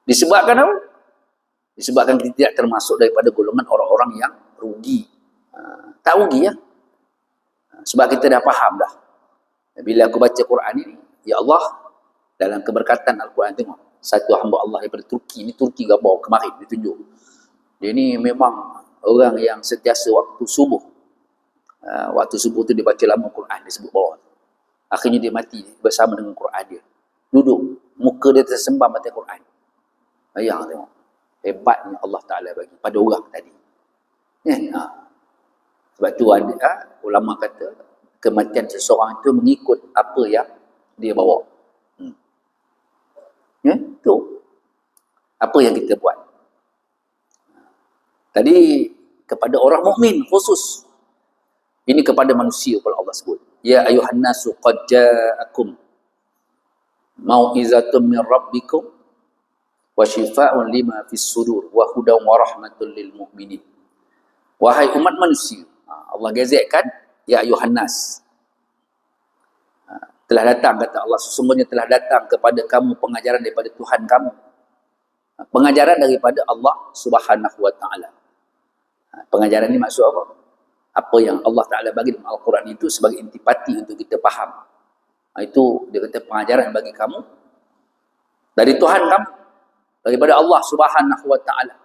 Disebabkan apa? Disebabkan kita tidak termasuk daripada golongan orang-orang yang rugi. Tak rugi ya. Sebab kita dah faham dah. Bila aku baca Quran ini, ya Allah, dalam keberkatan Al-Quran, tengok satu hamba Allah daripada Turki. Ini Turki gambar kemarin ditunjuk. Dia ni memang orang yang sentiasa waktu subuh. Waktu subuh tu dia baca lama Quran, dia sebut bawah. Akhirnya dia mati bersama dengan Quran dia. Duduk, muka dia tersembam baca Quran. Bayang tengok. Hebatnya Allah Ta'ala bagi pada orang tadi. Sebab tu ada ulama kata kematian seseorang itu mengikut apa yang dia bawa. Tu apa yang kita buat. Tadi kepada orang mukmin khusus. Ini kepada manusia pula Allah sebut. Ya ayuhan nasu qad ja'akum mau'izatun min rabbikum wa shifaa'un lima fis sudur wa hudan wa rahmatul lil mu'minin. Wahai umat manusia, Allah gazetkan ya ayuhan nas. Telah datang, kata Allah, sesungguhnya telah datang kepada kamu pengajaran daripada Tuhan kamu. Pengajaran daripada Allah Subhanahu Wa Taala. Pengajaran ini maksud apa? Apa yang Allah Ta'ala bagi dalam Al-Quran itu sebagai intipati untuk kita faham. Itu dia kata pengajaran bagi kamu dari Tuhan kamu, daripada Allah Subhanahu Wa Ta'ala,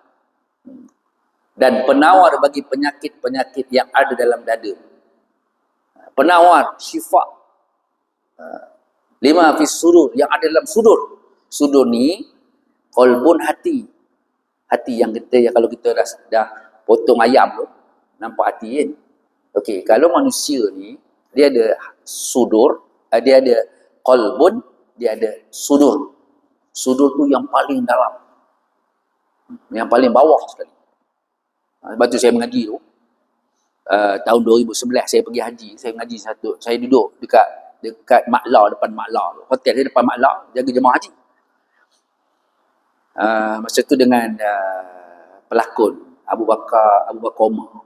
dan penawar bagi penyakit-penyakit yang ada dalam dada. Penawar, syifa. Lima fis sudur, yang ada dalam sudur. Sudur ni qalbun, hati. Hati yang kita, kalau kita dah potong ayam tu, nampak hati kan? Okey, kalau manusia ni dia ada sudur, dia ada qalbun, dia ada sudur. Sudur tu yang paling dalam, yang paling bawah sekali. Sebab tu saya mengaji tu, tahun 2011 saya pergi haji, saya mengaji saya duduk dekat Maklah, depan Maklah. Hotel saya depan Maklah, jaga jemaah haji. Masa tu dengan pelakon Abu Bakar Omar.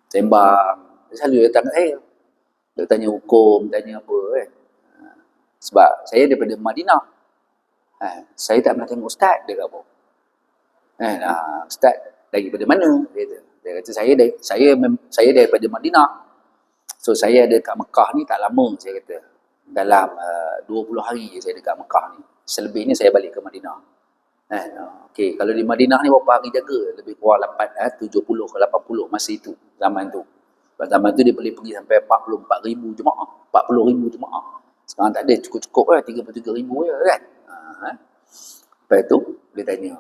Sembang, dia selalu datang kat saya. Dia tanya hukum, tanya apa kan. Sebab saya daripada Madinah. Saya tak pernah tengok ustaz, dia kata. Ustaz daripada mana? Dia kata saya daripada Madinah. So saya ada kat Mekah ni tak lama, saya kata. Dalam 20 hari saya dekat Mekah ni. Selebihnya saya balik ke Madinah. Okey, kalau di Madinah ni berapa hari jaga? Lebih kurang 70 ke 80 masa itu, zaman tu. Zaman tu dia boleh pergi sampai 44,000 jemaah, 40,000 jemaah. Sekarang tak ada, cukup-cukup lah, 33,000 je kan. Lepas tu, dia tanya,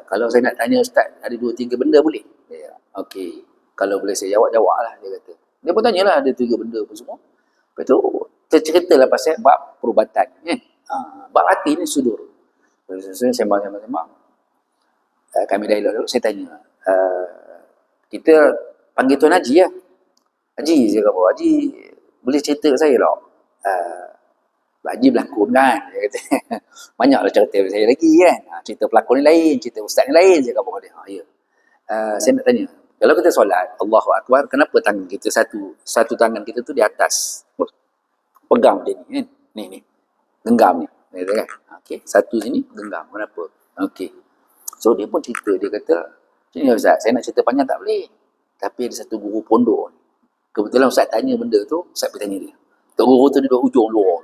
kalau saya nak tanya ustaz, ada 2-3 benda boleh? Okey, kalau boleh saya jawab lah, dia kata. Dia pun tanyalah, ada 3 benda pun semua. Lepas tu, terceritalah pasal bab perubatan. Bab hati ni sudur. Saya sembang. Kami dah elok, saya tanya, kita panggil Tuan Haji lah. Haji, saya kata, Haji boleh cerita ke saya tak? Haji berlakon kan, dia kata. Banyaklah cerita saya lagi kan. Cerita pelakon ni lain, cerita ustaz ni lain, saya kata dia. Ya. Saya nak tanya, kalau kita solat, Allahu Akbar, kenapa tangan kita satu tangan kita tu di atas? Pegang dia ni kan. Ni. Genggam ni. Kan? Okey, satu sini genggam. Kenapa? Okey. So dia pun cerita, dia kata, "Sini ustaz, saya nak cerita panjang tak boleh. Tapi ada satu guru pondok. Kebetulan ustaz tanya benda tu, ustaz pergi tanya dia. Tok guru tu duduk ujung luar.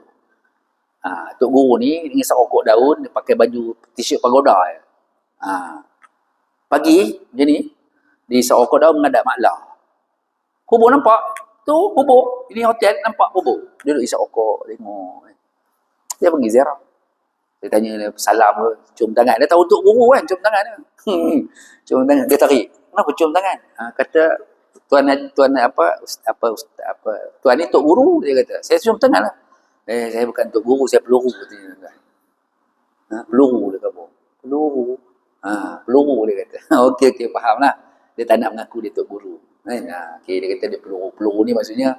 Tok guru ni isap rokok daun, dia pakai baju t-shirt pagoda je. Pagi macam ni, dia isap rokok daun menghadap Maklah. Kubur nampak? Tu kubur. Ini hotel nampak kubur. Dia duduk isap rokok, tengok. Dia pergi ziarah. Dia tanya dia, salam ke, cium tangan. Dia tahu tok guru kan, cium tangan dia. Cium tangan, dia tarik. Kenapa cium tangan? Kata tuan ni tok guru, dia kata. Saya cium tangan lah. Saya bukan tok guru, saya peluru. Peluru dia kata. Peluru dia kata. Okey, faham lah. Dia tak nak mengaku dia tok guru. Okey, dia kata dia peluru. Peluru ni maksudnya,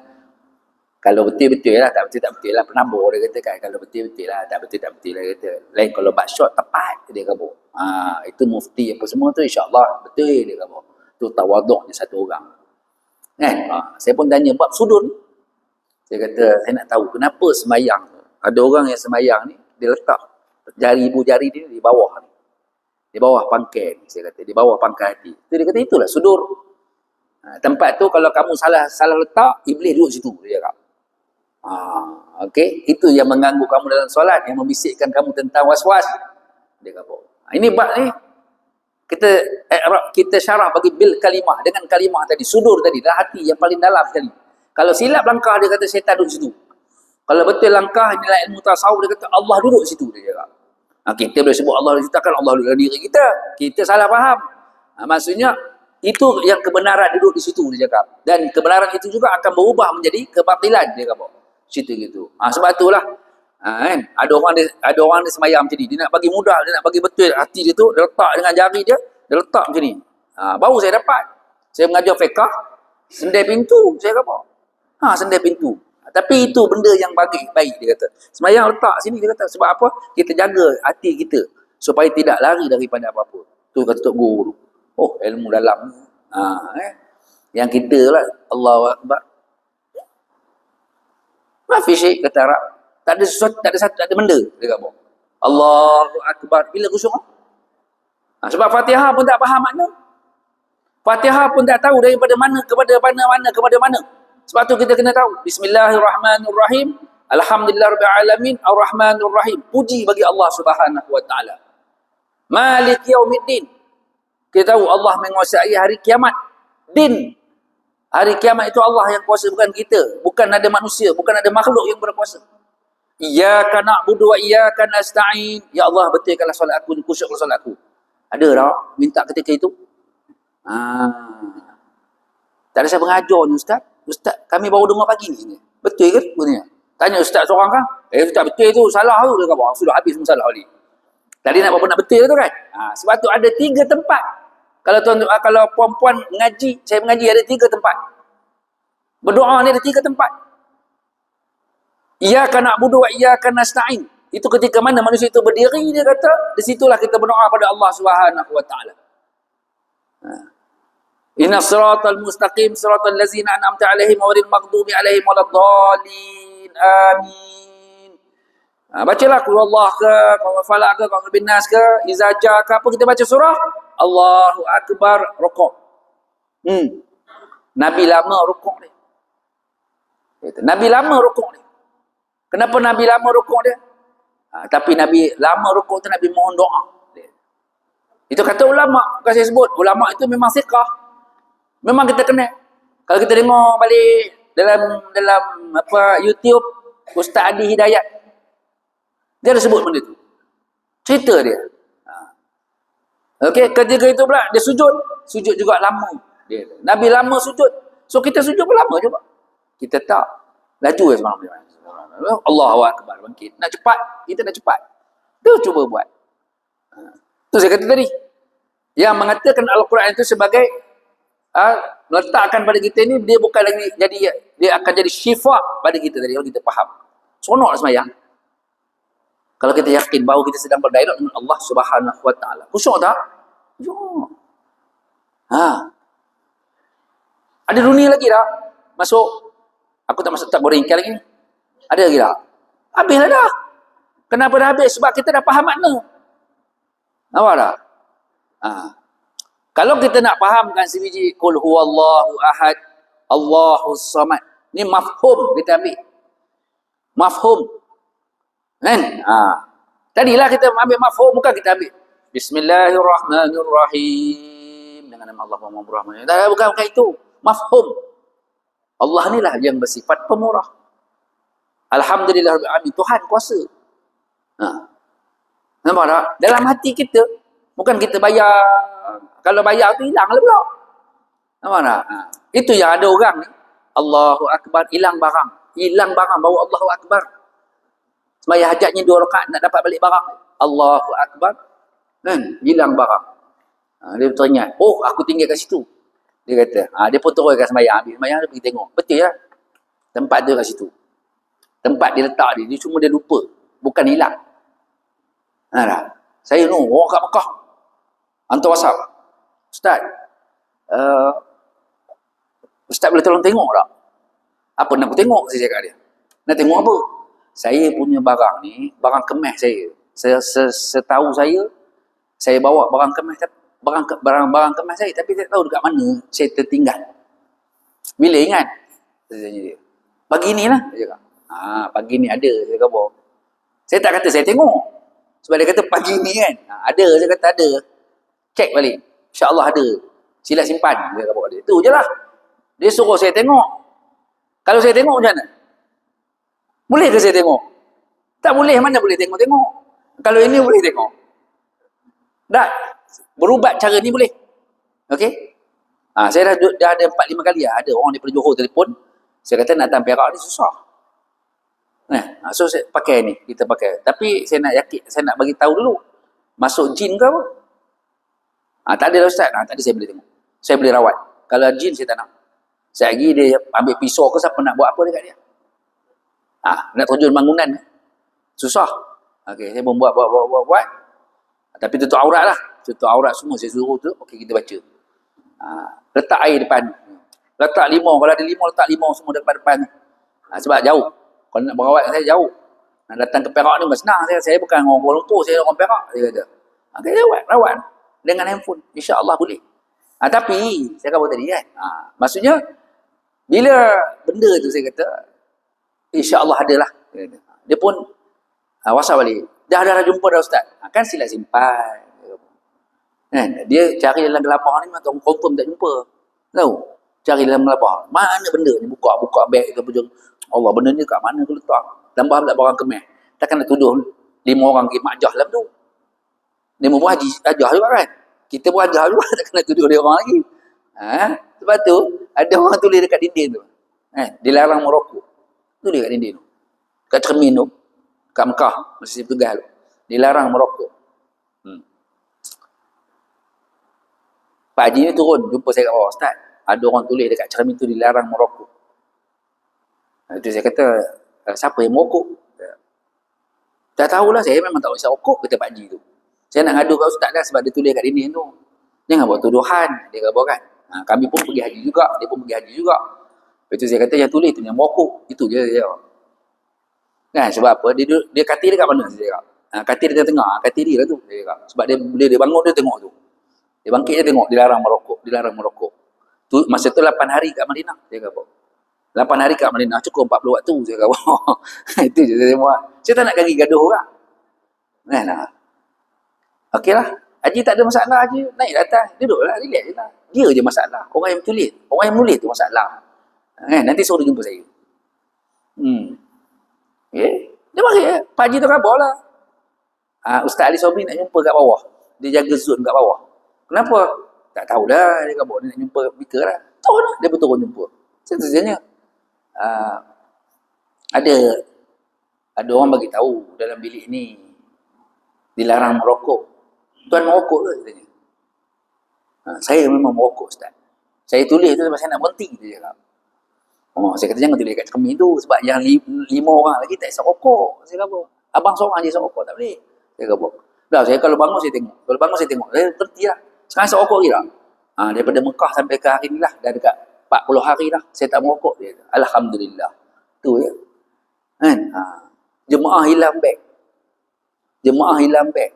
kalau betul-betul lah, tak betul lah. Penambur dia kata kan, kalau betul-betul lah, tak betul lah dia kata. Lain kalau shot tepat, dia kata. Itu mufti apa semua tu, insyaAllah betul dia kata. Itu tawaduknya satu orang. Kan? Saya pun tanya bab sudut. Saya kata, saya nak tahu kenapa semayang. Ada orang yang semayang ni, dia letak ibu jari dia di bawah ni. Di bawah pangkai ni, saya kata. Di bawah pangkai hati. Itu dia kata, itulah sudur. Tempat tu kalau kamu salah letak, iblis duduk situ. Dia kata. Okey, itu yang mengganggu kamu dalam solat, yang membisikkan kamu tentang was-was. Dia kata. Ini bab ni, kita syarah bagi bil kalimah, dengan kalimah tadi, sudur tadi, dalam hati yang paling dalam tadi. Kalau silap langkah, dia kata syaitan duduk situ. Kalau betul langkah nilai ilmu tasawuf, dia kata Allah duduk situ. Dia kata. Kita boleh sebut Allah duduk situ, kan Allah duduk dalam diri kita. Kita salah faham. Maksudnya itu yang kebenaran duduk di situ, dia cakap. Dan kebenaran itu juga akan berubah menjadi kebatilan, dia kata. Cerita gitu. Sebab itulah kan, ada orang dia semayang macam ni, dia nak bagi mudah, dia nak bagi betul hati dia tu, dia letak dengan jari dia letak macam ni. Baru saya dapat. Saya mengajar fiqh, sendai pintu, saya kata. Sendai pintu. Tapi itu benda yang baik dia kata. Semayang letak sini, dia kata. Sebab apa? Kita jaga hati kita supaya tidak lari daripada apa-apa. Tu kata Tok Guru. Ilmu dalam. Yang kita lah, Allahu Akbar. Mafi syekh kata Arab. Tak ada sesuatu, tak ada benda. Dia kata. Allahu Akbar. Bila khusyuk? Sebab Fatihah pun tak faham makna. Fatihah pun tak tahu daripada mana kepada mana. Sebab tu kita kena tahu. Bismillahirrahmanirrahim. Alhamdulillahirrahmanirrahim. Ar-Rahmanirrahim. Puji bagi Allah Subhanahu wa taala. Malik yaumiddin. Kita tahu Allah menguasai hari kiamat. Din. Hari kiamat itu Allah yang kuasa, bukan kita. Bukan ada manusia, bukan ada makhluk yang berkuasa. Iyyaka na'budu wa iyyaka nasta'in. Ya Allah, betulkanlah solat aku, khusyuklah solat aku. Ada tak minta ketika itu? Tak ada saya mengajar ni Ustaz. Ustaz, kami baru dengar pagi ni. Betul ke? Punya. Tanya ustaz seorang kan? Ustaz betul tu, salah tu. Dia kata, sudah habis masalah ni. Tadi nak berapa nak betul tu kan? Sebab tu ada 3 tempat. Kalau puan-puan mengaji, saya mengaji ada 3 tempat. Berdoa ni ada 3 tempat. Iyyaka na'budu wa iyyaka nasta'in. Itu ketika mana manusia itu berdiri, dia kata, di situlah kita berdoa pada Allah Subhanahu wa taala. Inna siratal mustaqim siratal ladzina an'amta 'alaihim ghairil maghdubi 'alaihim waladdallin. Amin. Bacalah qul Allah ke, qul falaq ke, qul bin nas ke, iza ja ke, apa kita baca surah Allahu akbar rukuk. Nabi lama rukuk dia. Nabi lama rukuk dia. Kenapa Nabi lama rukuk dia? Tapi Nabi lama rukuk tu Nabi mohon doa. Itu kata ulama, bukan saya sebut. Ulama itu memang siqah. Memang kita kena. Kalau kita tengok balik dalam YouTube Ustaz Adi Hidayat, dia ada sebut benda tu. Cerita dia. Okey, ketika itu pula dia sujud juga lama. Nabi lama sujud. So kita sujud pun lama juga. Kita tak laju semalam dia. Allahu akbar bangkit. Nak cepat, kita nak cepat. Tu cuba buat. Tu saya kata tadi. Yang mengatakan Al-Quran itu sebagai meletakkan pada kita ni, dia bukan lagi jadi, dia akan jadi syifa pada kita tadi kalau kita faham. Seronoklah sembahyang. Kalau kita yakin bahawa kita sedang berdialog dengan Allah Subhanahu wa taala. Khusyuk tak? Ya. Ada dunia lagi tak? Masuk. Aku tak masuk tak goringkan lagi ni. Ada lagi tak? Habislah dah. Kenapa dah habis? Sebab kita dah faham makna. Nampak tak? Kalau kita nak fahamkan sebiji qul huwallahu ahad, Allahus samad. Ni mafhum kita ambil. Mafhum. Kan? Tadilah kita ambil mafhum, bukan kita ambil Bismillahirrahmanirrahim dengan nama Allah Muhammad Rahman. Bukan itu. Mafhum. Allah ni lah yang bersifat pemurah. Alhamdulillahirabbil alamin, Tuhan kuasa. Nampak tak? Dalam hati kita, bukan kita bayar. Kalau bayar tu hilang lah pula. Nampak tak? Itu yang ada orang ni, Allahu akbar, hilang barang. Hilang barang, bawa Allahu akbar. Sembahyang hajatnya 2 rakaat nak dapat balik barang. Allahu akbar. Kan? Hilang barang. Dia teringat, oh aku tinggal kat situ. Dia kata, dia pun turunkan sembahyang. Habis sembahyang dia pergi tengok. Betul ya? Tempat dia kat situ. Tempat dia letak dia cuma dia lupa. Bukan hilang. Saya orang kat Mekah. Hantar WhatsApp. Ustaz, Ustaz boleh tolong tengok tak? Apa nak aku tengok? Saya cakap dia. Nak tengok apa? Saya punya barang ni, barang kemas saya. Setahu saya bawa barang kemas, barang kemas saya, tapi saya tahu dekat mana saya tertinggal. Bila ingat? Saya tanya dia. Pagi ni lah. Dia cakap. Pagi ni ada. Saya kata, saya tak kata saya tengok. Sebab dia kata pagi ni kan. Ada. Saya kata ada. Cek balik. InsyaAllah ada. Sila simpan. Dia kata dia. Itu je lah. Dia suruh saya tengok. Kalau saya tengok macam mana? Boleh ke saya tengok? Tak boleh. Mana boleh tengok-tengok? Kalau ini boleh tengok. Tak. Berubat cara ni boleh. Okey? Saya dah ada 4-5 kali lah. Ada orang daripada Johor telefon. Saya kata nak datang Perak ni susah. So saya pakai ni. Kita pakai. Tapi saya nak bagi tahu dulu. Masuk jin ke apa? Tak ada lah Ustaz. Tak ada, saya boleh tengok. Saya boleh rawat. Kalau jin saya tak nak. Saya lagi dia ambil pisau ke siapa nak buat apa dekat dia. Nak terjun bangunan. Susah. Okey, saya pun buat. Tapi tutup aurat lah. Tutup aurat semua saya suruh tu. Okey, kita baca. Letak air depan. Letak limau. Kalau ada limau, letak limau semua depan. Sebab jauh. Kalau nak berawat dengan saya, jauh. Nak datang ke Perak ni senang. Saya bukan orang Kuala Lumpur, saya orang Perak. Dia kata. Okey, rawat. Dengan handphone. InsyaAllah boleh. Tapi, saya kata tadi kan. Maksudnya, bila benda tu saya kata, InsyaAllah adalah. Dia pun WhatsApp balik. Dah jumpa dah Ustaz. Kan sila simpan. Dia cari dalam gelabah ni, macam confirm tak jumpa. Tahu? Cari dalam gelabah. Mana benda ni? Buka beg ke pun. Allah, benda ni kat mana aku letak? Tambah pula barang kemas. Takkan nak tuduh 5 orang pergi makjah dalam tu. Dia pun hajah juga kan? Kita pun hajah juga. Takkan nak tuduh dia orang lagi. Sebab tu, ada orang tulis dekat dinding tu. Dilarang merokok. Tulis kat dinding tu. Kat cermin tu. Kat Mekah. Masa saya bertugas tu. Dilarang merokok. Pak Haji ni turun. Jumpa saya kat bawah. Ustaz, ada orang tulis dekat cermin tu dilarang merokok. Itu saya kata, siapa yang merokok? Tak tahulah, saya memang tak usah rokok, kata Pak Haji tu. Saya nak ngadu kat Ustaz dah sebab dia tulis kat dinding tu. Jangan buat tuduhan. Dia kata kan. Kami pun pergi haji juga. Dia pun pergi haji juga. Lepas tu saya kata, yang tulis tu yang merokok. Itu je saya. Kan, sebab apa? Dia katil dia kat mana? Saya cakap. Katil dia tengah. Katil dia lah tu. Saya cakap. Sebab dia bangun, dia tengok tu. Dia bangkit, dia tengok. Dilarang merokok. Dilarang merokok. Tu, masa tu 8 hari kat Madinah. Saya kata. 8 hari kat Madinah. Cukup 40 waktu. Saya kata. Itu je saya buat. Saya tak nak kaki gaduh orang. Kan? Okey lah. Haji tak ada masalah. Haji naik datang. Duduklah. Relax je lah. Dia je masalah. Orang yang tulis. Orang yang menulis tu masalah. Kan? Nanti suruh jumpa saya. Okay. Dia bagi Pak Haji tu khabar lah. Ustaz Ali Sobri nak jumpa kat bawah. Dia jaga zone kat bawah. Kenapa? Tak tahulah. Dia khabar dia nak jumpa speaker lah. Tahu lah. Dia betul jumpa. Seterusnya. Ada orang bagi tahu dalam bilik ni dilarang merokok. Tuan merokok ke? Katanya. Saya memang merokok, Ustaz. Saya tulis tu sebab saya nak berhenti. Dia cakap. Saya kata jangan tulis kat cermin tu sebab yang 5 orang lagi tak isap rokok. Saya kata, abang seorang je isap rokok, tak boleh. Saya kata, dah saya kalau bangun saya tengok. Kalau bangun saya tengok. Saya berhenti lah. Sekarang isap rokok lagi tak? Daripada Mekah sampai ke hari ni lah. Dah dekat 40 hari lah. Saya tak merokok. Dia kata, Alhamdulillah. Tu ya. Kan? Jemaah hilang beg. Jemaah hilang beg.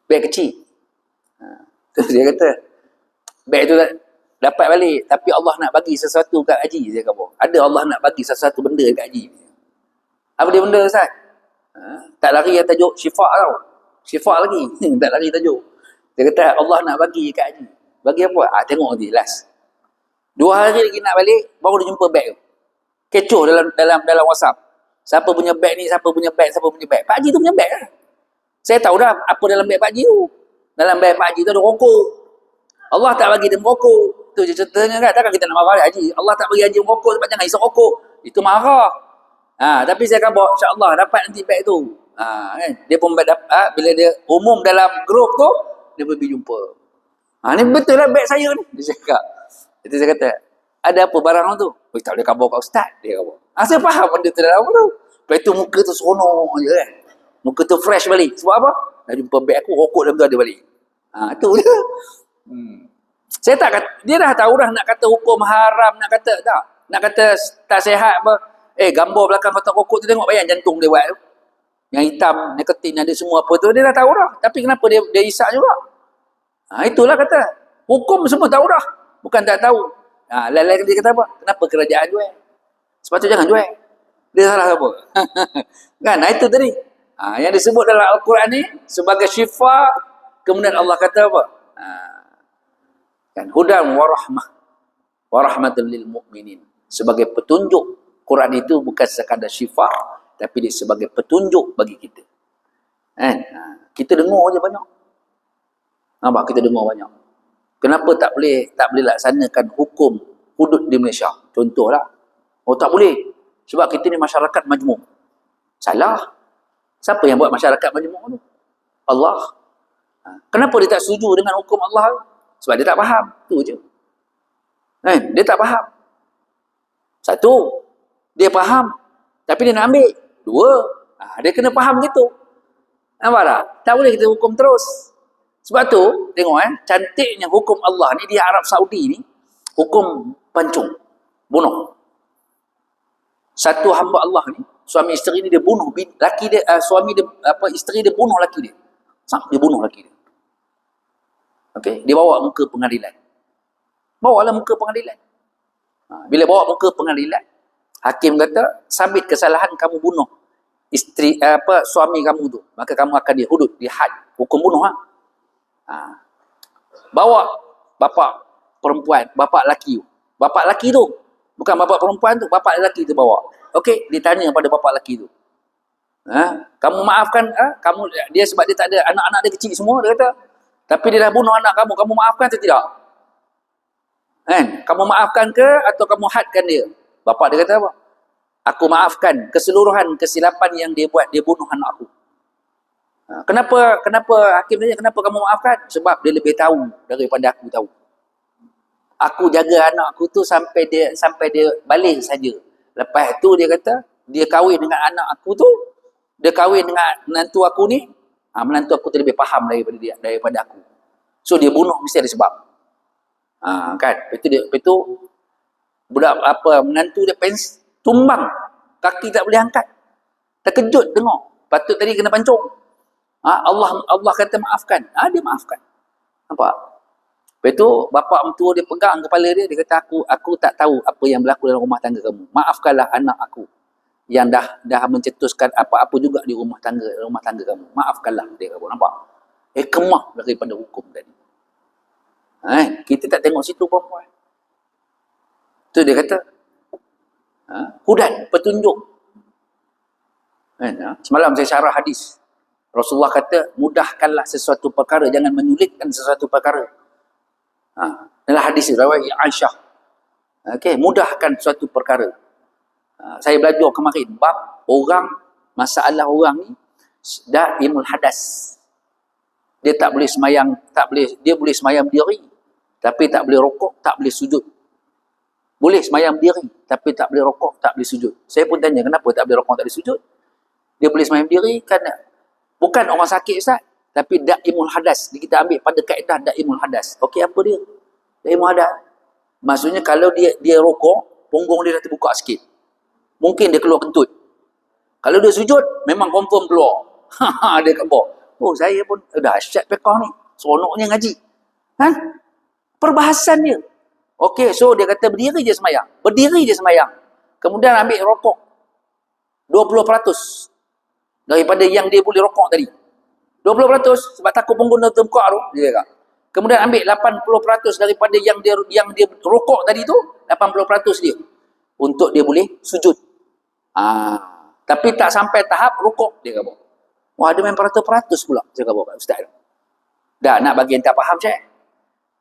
Beg kecil. Terus dia kata, beg tu dapat balik. Tapi Allah nak bagi sesuatu kat Haji. Saya kata, ada Allah nak bagi sesuatu benda kat Haji. Apa dia benda, Ustaz? Tak lari yang tajuk syifa' tau. Syifa' lagi. Tak lari tajuk. Dia kata, Allah nak bagi kat Haji. Bagi apa? Tengok nanti, last. 2 hari lagi nak balik, baru dia jumpa beg tu. Kecoh dalam WhatsApp. Siapa punya beg ni, siapa punya beg, siapa punya beg. Pak Haji tu punya beg lah. Saya tahu dah apa dalam beg Pak Haji tu. Dalam beg Pak Haji tu ada rokok. Allah tak bagi dia merokok. Itu je ceritanya kan. Takkan kita nak marah Haji. Allah tak bagi Haji merokok sebab jangan isap rokok. Itu marah. Tapi saya akan bawa insya-Allah dapat nanti beg tu. Kan? Dia pun bila dia umum dalam grup tu, dia pergi jumpa. Ni betul lah beg saya ni. Dia cakap. Itu saya kata, ada apa barang tu? Tak boleh khabar kat Ustaz. Dia khabar. Saya faham benda tu dalam apa tu. Lepas tu muka tu seronok je kan. Muka tu fresh balik. Sebab apa? Dah jumpa beg aku, rokok dalam tu ada balik. Itu je. Saya tak kata, dia dah tahu dah nak kata hukum haram, nak kata tak. Nak kata tak sihat apa. Gambar belakang kotak rokok tu tengok bayang jantung dia buat tu. Yang hitam, nikotin ada semua apa tu. Dia dah tahu dah. Tapi kenapa dia isap juga? Itulah kata. Hukum semua tahu dah. Bukan tak tahu. Lain-lain dia kata apa? Kenapa kerajaan jual? Sebab tu jangan jual. Dia salah apa? Kan? Itu tadi. Yang disebut dalam Al-Quran ni sebagai syifa, kemudian Allah kata apa? Kan? Hudan wa rahmah. Wa rahmatul lil mu'minin. Sebagai petunjuk. Quran itu bukan sekadar syifa, tapi dia sebagai petunjuk bagi kita. Kan? Kita dengar je banyak. Nampak kita dengar banyak. Kenapa tak boleh laksanakan hukum hudud di Malaysia? Contohlah. Tak boleh. Sebab kita ni masyarakat majmuk. Salah. Siapa yang buat masyarakat majmuk tu? Allah. Kenapa dia tak setuju dengan hukum Allah? Sebab dia tak faham. Tu je. Dia tak faham. Satu, dia faham. Tapi dia nak ambil. Dua, dia kena faham gitu. Nampak tak? Tak boleh kita hukum terus. Sebab tu, tengok cantiknya hukum Allah ni di Arab Saudi ni, hukum pancung, bunuh. Satu hamba Allah ni, suami isteri ni dia bunuh laki dia, suami dia isteri dia bunuh laki dia. Dia bunuh laki dia. Okey, dia bawa muka pengadilan. Bawalah muka pengadilan. Bila bawa muka pengadilan, hakim kata, sabit kesalahan kamu bunuh isteri suami kamu tu, maka kamu akan dihudud, dihad, hukum bunuh bawa bapa perempuan, bapa lelaki tu. Bapa lelaki tu, bukan bapa perempuan tu, bapa lelaki tu bawa. Okey, ditanya pada bapa lelaki tu. Kamu maafkan kamu dia sebab dia tak ada anak-anak dia kecil semua, dia kata. Tapi dia dah bunuh anak kamu maafkan atau tidak? Kamu maafkan ke atau kamu hadkan dia? Bapa dia kata apa? Aku maafkan keseluruhan kesilapan yang dia buat, dia bunuh anak aku. Kenapa hakim tanya, kenapa kamu maafkan? Sebab dia lebih tahu daripada aku tahu. Aku jaga anak aku tu sampai dia balik saja. Lepas tu dia kata, dia kahwin dengan anak aku tu, dia kahwin dengan menantu aku ni, menantu aku tu lebih faham daripada aku. So dia bunuh mesti ada sebab. Kan? Lepas tu budak menantu dia tumbang, kaki tak boleh angkat. Terkejut tengok. Patut tadi kena pancung. Allah kata maafkan. Dia maafkan. Nampak? Lepas tu bapa mentua dia pegang kepala dia, dia kata aku tak tahu apa yang berlaku dalam rumah tangga kamu. Maafkanlah anak aku yang dah mencetuskan apa-apa juga di rumah tangga kamu. Maafkanlah dia kata. Nampak? Hikmah daripada hukum tadi. Kita tak tengok situ perempuan. Tu dia kata hudan, petunjuk. Semalam saya syarah hadis. Rasulullah kata, mudahkanlah sesuatu perkara, jangan menyulitkan sesuatu perkara. Dalam hadis riwayat Aisyah. Mudahkan suatu perkara. Saya belajar kemarin bab masalah orang ni daimul hadas. Dia tak boleh semayang, dia boleh semayang berdiri, tapi tak boleh rokok, tak boleh sujud. Boleh semayang berdiri, tapi tak boleh rokok, tak boleh sujud. Saya pun tanya, kenapa tak boleh rokok, tak boleh sujud? Dia boleh semayang berdiri kerana bukan orang sakit, Ustaz, tapi daimul hadas. Kita ambil pada kaedah daimul hadas. Okey, apa dia? Daimul hadas. Maksudnya kalau dia rokok, punggung dia dah terbuka sikit. Mungkin dia keluar kentut. Kalau dia sujud, memang confirm keluar. Dia kat bawah. Oh, saya pun dahsyat fiqh ni. Seronoknya ngaji. Kan? Perbahasan dia. Okey, so dia kata berdiri je semayang. Berdiri je semayang. Kemudian ambil rokok 20% daripada yang dia boleh rokok tadi. 20% sebab takut punggung dia terbuka tu, dia kata. Kemudian ambil 80% daripada yang dia rokok tadi tu, 80% dia untuk dia boleh sujud. Tapi tak sampai tahap rokok, dia kata. Wah, ada main peratus pula, saya kata Ustaz. Dah nak bagi yang tak faham, Syekh.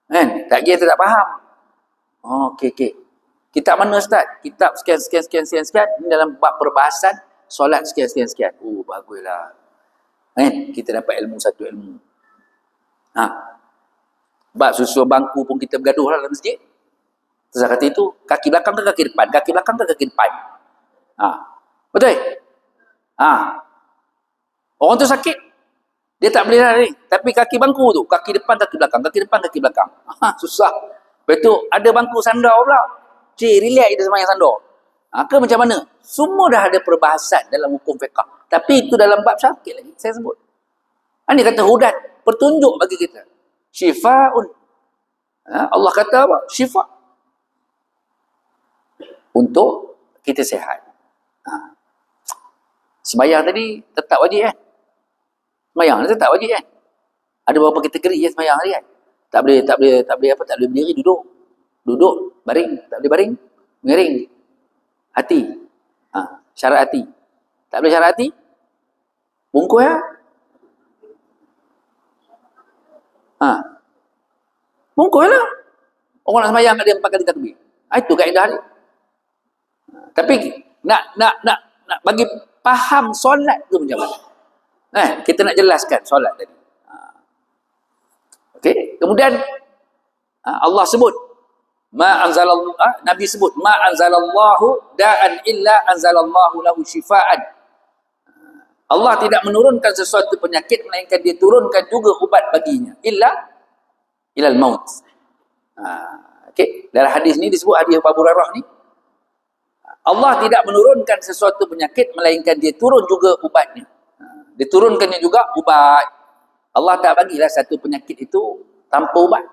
Kan? Tak kira tak faham. Okey. Kitab mana, Ustaz? Kitab sekian. Ini dalam bab perbahasan solat sekian. Baguslah. Kita dapat satu ilmu. Bab susun bangku pun kita bergaduh lah dalam masjid. Terus kata itu, kaki belakang ke kaki depan? Kaki belakang ke kaki depan? Betul? Orang tu sakit, dia tak boleh lari. Tapi kaki bangku tu, kaki depan, kaki belakang. Kaki depan, kaki belakang. Susah. Lepas tu, ada bangku sandar pula. Relax dia semayang sandar. Ke macam mana? Semua dah ada perbahasan dalam hukum fiqh. Tapi itu dalam bab syakit lagi, saya sebut. Ini kata hudan, petunjuk bagi kita. Syifa'un. Allah kata apa? Syifa. Untuk kita sihat. Semayang tadi tetap wajib kan? Semayang ni tetap wajib kan? Ada beberapa kategori je semayang tadi kan? Tak boleh berdiri, duduk, baring, tak boleh baring, mengiring. Hati. Syarat hati. Tak boleh syarat hati? Bungkus ya? Bungkus lah. Orang nak semayang kat dia 4 kali takbir. Itu kaedah dia. Tapi nak bagi faham solat tu macam mana? Kita nak jelaskan solat tadi. Okey, kemudian Allah sebut Nabi sebut ma anzalallahu da'an illa anzalallahu lahu syifaan. Allah tidak menurunkan sesuatu penyakit melainkan dia turunkan juga ubat baginya ilal maut. Okey, dalam hadis ni disebut hadis Abu Hurairah ni, Allah tidak menurunkan sesuatu penyakit melainkan dia turun juga ubatnya. Dia turunkannya juga ubat. Allah tak bagilah satu penyakit itu tanpa ubat.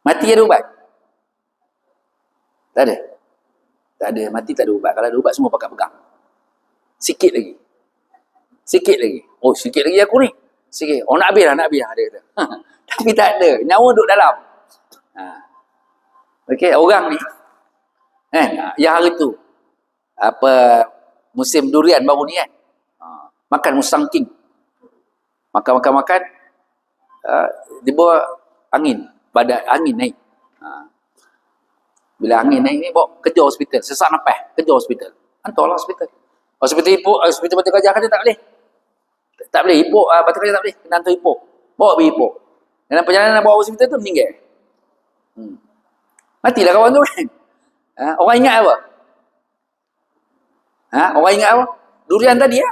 Mati ada ubat? Tak ada. Tak ada. Mati tak ada ubat. Kalau ada ubat semua pakai pegang. Sikit lagi. Oh, sikit lagi aku ni. Sikit. Oh, nak habis lah. Dia kata. Tapi tak ada. Nyawa duduk dalam. Okey, orang ni. Yang hari tu. Musim durian baru ni kan. Makan musangking. Makan. Dia bawa angin. Badan angin naik. Bila angin naik ni, bawa kerja hospital. Sesak nafas, kerja hospital. Hantarlah hospital. Hospital Ipoh, hospital Batu Gajah kata tak boleh. Tak boleh, Ipoh, Batu Gajah tak boleh. Kena hantar Ipoh. Bawa pergi Ipoh. Dalam perjalanan bawa hospital tu, meninggal. Matilah kawan tu kan. Orang ingat apa? Orang ingat apa? Durian tadi ya?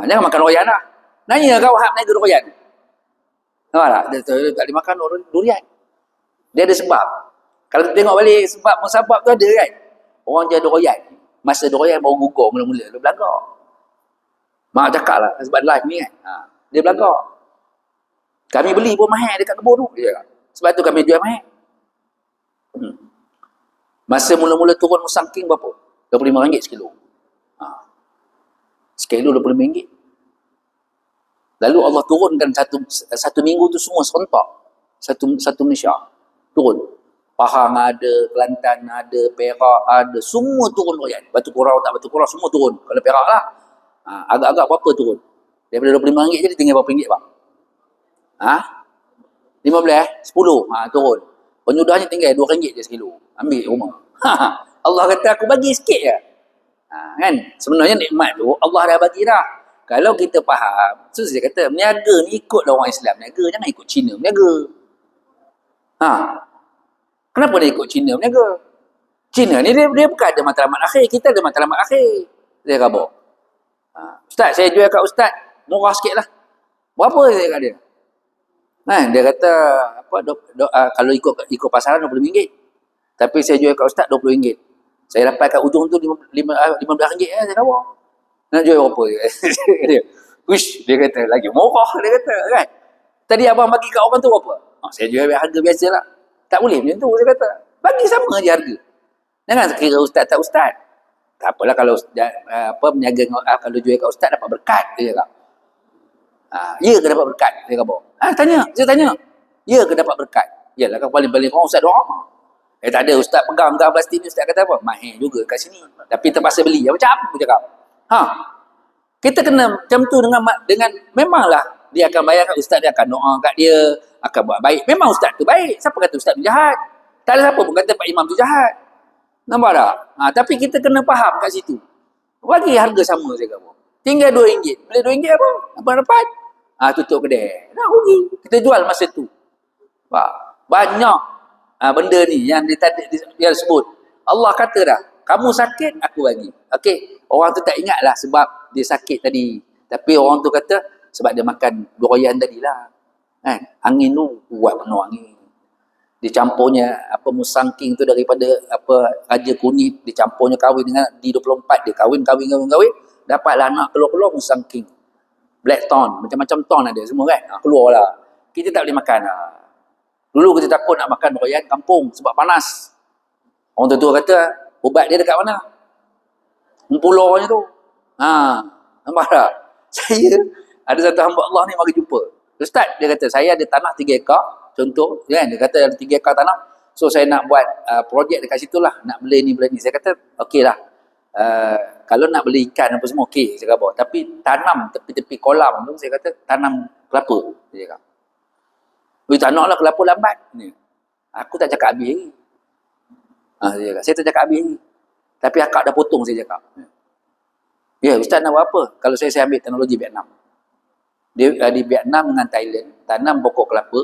Jangan makan royan lah. Nanya kau hak naik durian. Nampak tak? Dia tak boleh makan durian. Dia ada sebab. Kalau kita tengok balik sebab musabab tu ada kan. Orang je ada royan. Masa ada royan baru gugur mula-mula. Dia belagak. Mak cakap lah sebab live ni kan. Dia belagak. Kami beli pun mahal dekat kebun tu. Sebab tu kami jual mahal. Masa mula-mula turun musang king berapa? RM25 sekilo. Sekilo RM25. Lalu Allah turunkan satu minggu tu semua serentak. Satu Malaysia. Turun. Pahang ada, Kelantan ada, Perak ada. Semua turun royan. Batu Kurau tak Batu Kurau semua turun. Kalau Perak lah. Agak-agak berapa turun? Daripada RM25 je dia tinggal berapa ringgit bang? 15? 10? Turun. Penyudahnya tinggal RM2 je sekilo. Ambil rumah. Allah kata aku bagi sikit je. Kan? Sebenarnya nikmat tu Allah dah bagi dah. Kalau kita faham, so saya kata meniaga ni ikutlah orang Islam meniaga, jangan ikut Cina meniaga. Kenapa dia ikut Cina meniaga? Cina ni dia bukan ada matlamat akhir, kita ada matlamat akhir. Dia kata, Ustaz, saya jual kat Ustaz murah sikit lah. Berapa saya kat dia? Dia kata kalau ikut pasaran RM20. Tapi saya jual kat Ustaz RM20. Saya dapat kat ujung tu RM15 saya tahu. Nak jual berapa dia? Uish, dia kata lagi murah dia kata kan. Tadi abang bagi kat orang tu berapa? Saya jual harga biasalah. Tak boleh macam tu saya kata. Bagi sama je harga. Jangan kira ustaz tak ustaz. Tak apalah kalau berniaga kalau jual kat ustaz dapat berkat dia cakap. Ya ke dapat berkat? Dia kata. Saya tanya. Ya ke dapat berkat? Yalah kan paling-paling orang ustaz doa. Tak ada ustaz pegang plastik ni ustaz kata apa? Mahir juga kat sini. Tapi terpaksa beli. Macam apa aku cakap? Kita kena macam tu dengan memanglah dia akan bayar kat ustaz, dia akan doa kat dia, akan buat baik. Memang ustaz tu baik. Siapa kata ustaz tu jahat? Tak ada siapa pun kata Pak Imam tu jahat. Nampak tak? Tapi kita kena faham kat situ. Bagi harga sama saya kata. Tinggal RM2. Beli RM2 apa? Apa dapat? Tutup kedai. Nak rugi. Kita jual masa tu. Banyak benda ni yang dia sebut. Allah kata dah, kamu sakit, aku bagi. Okey. Orang tu tak ingat lah sebab dia sakit tadi. Tapi orang tu kata sebab dia makan durian tadi lah. Angin tu kuat penuh angin. Dicampurnya musang king tu daripada raja kunyit, dicampurnya kahwin dengan D24, dia kahwin. Dapatlah anak keluar musang king. Black ton, macam-macam ton ada semua kan. Keluar lah. Kita tak boleh makan lah. Dulu kita takut nak makan durian kampung sebab panas. Orang tua kata ubat dia dekat mana? Pulau je tu. Nampak tak? Saya ada satu hamba Allah ni mari jumpa. Ustaz, dia kata saya ada tanah 3 ekar. Contoh, kan? Dia kata ada 3 ekar tanah. So saya nak buat projek dekat situ lah. Nak beli ni. Saya kata, okey lah. Kalau nak beli ikan apa semua, okey. Saya kata, tapi tanam tepi-tepi kolam tu, saya kata tanam kelapa. Dia kata. Tak nak lah kelapa lambat. Aku tak cakap habis lagi. Dia kata, saya tak cakap habis lagi. Tapi akak dah potong saya cakap. Ya, Ustaz nak buat apa? Kalau saya ambil teknologi Vietnam. Di Vietnam dengan Thailand, tanam pokok kelapa,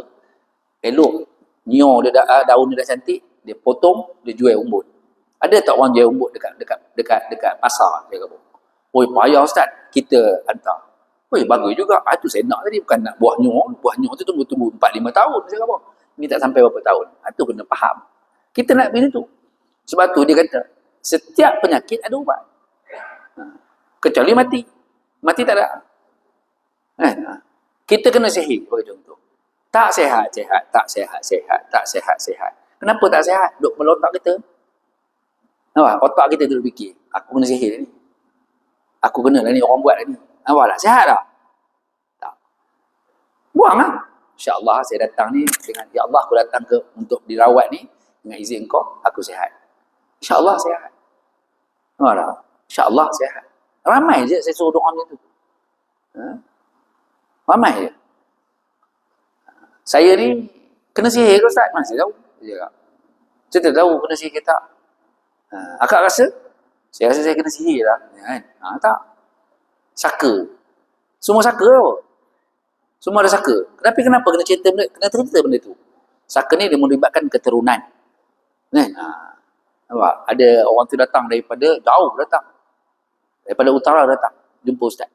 elok, nyor dia daun dia dah cantik, dia potong, dia jual umbut. Ada tak orang jual umbut dekat pasar? Dia kata, oi payah Ustaz, kita hantar. Oi bagus juga. Itu saya nak tadi, bukan nak buah nyor. Buah nyor tu tunggu 4-5 tahun. Saya kata, ini tak sampai berapa tahun. Itu kena faham. Kita nak begini tu. Sebab tu dia kata, setiap penyakit ada ubat. Kecuali mati. Mati tak ada. Kita kena sihat bagi contoh. Tak sihat. Kenapa tak sihat? Duk kepala otak kita. Nampak? Otak kita duduk fikir. Aku kena sihat ni. Aku kena lah ni. Orang buat lah ni. Nampak tak? Sihat tak? Tak. Buang lah. InsyaAllah saya datang ni dengan, ya Allah aku datang untuk dirawat ni. Dengan izin kau, aku sihat. InsyaAllah sihat. Nampak tak? InsyaAllah sihat. Ramai je saya suruh doa macam tu. Ramai je. Saya ni kena sihir ke Ustaz? Mana saya tahu? Dia cakap. Saya tak tahu kena sihir ke tak. Akak rasa? Saya rasa saya kena sihir lah. Kan? Tak. Saka. Semua saka apa? Semua ada saka. Kenapa kena cerita benda tu? Saka ni dia melibatkan keturunan. Kan? Nampak? Ada orang tu datang daripada jauh datang. Daripada utara datang. Jumpa ustaz.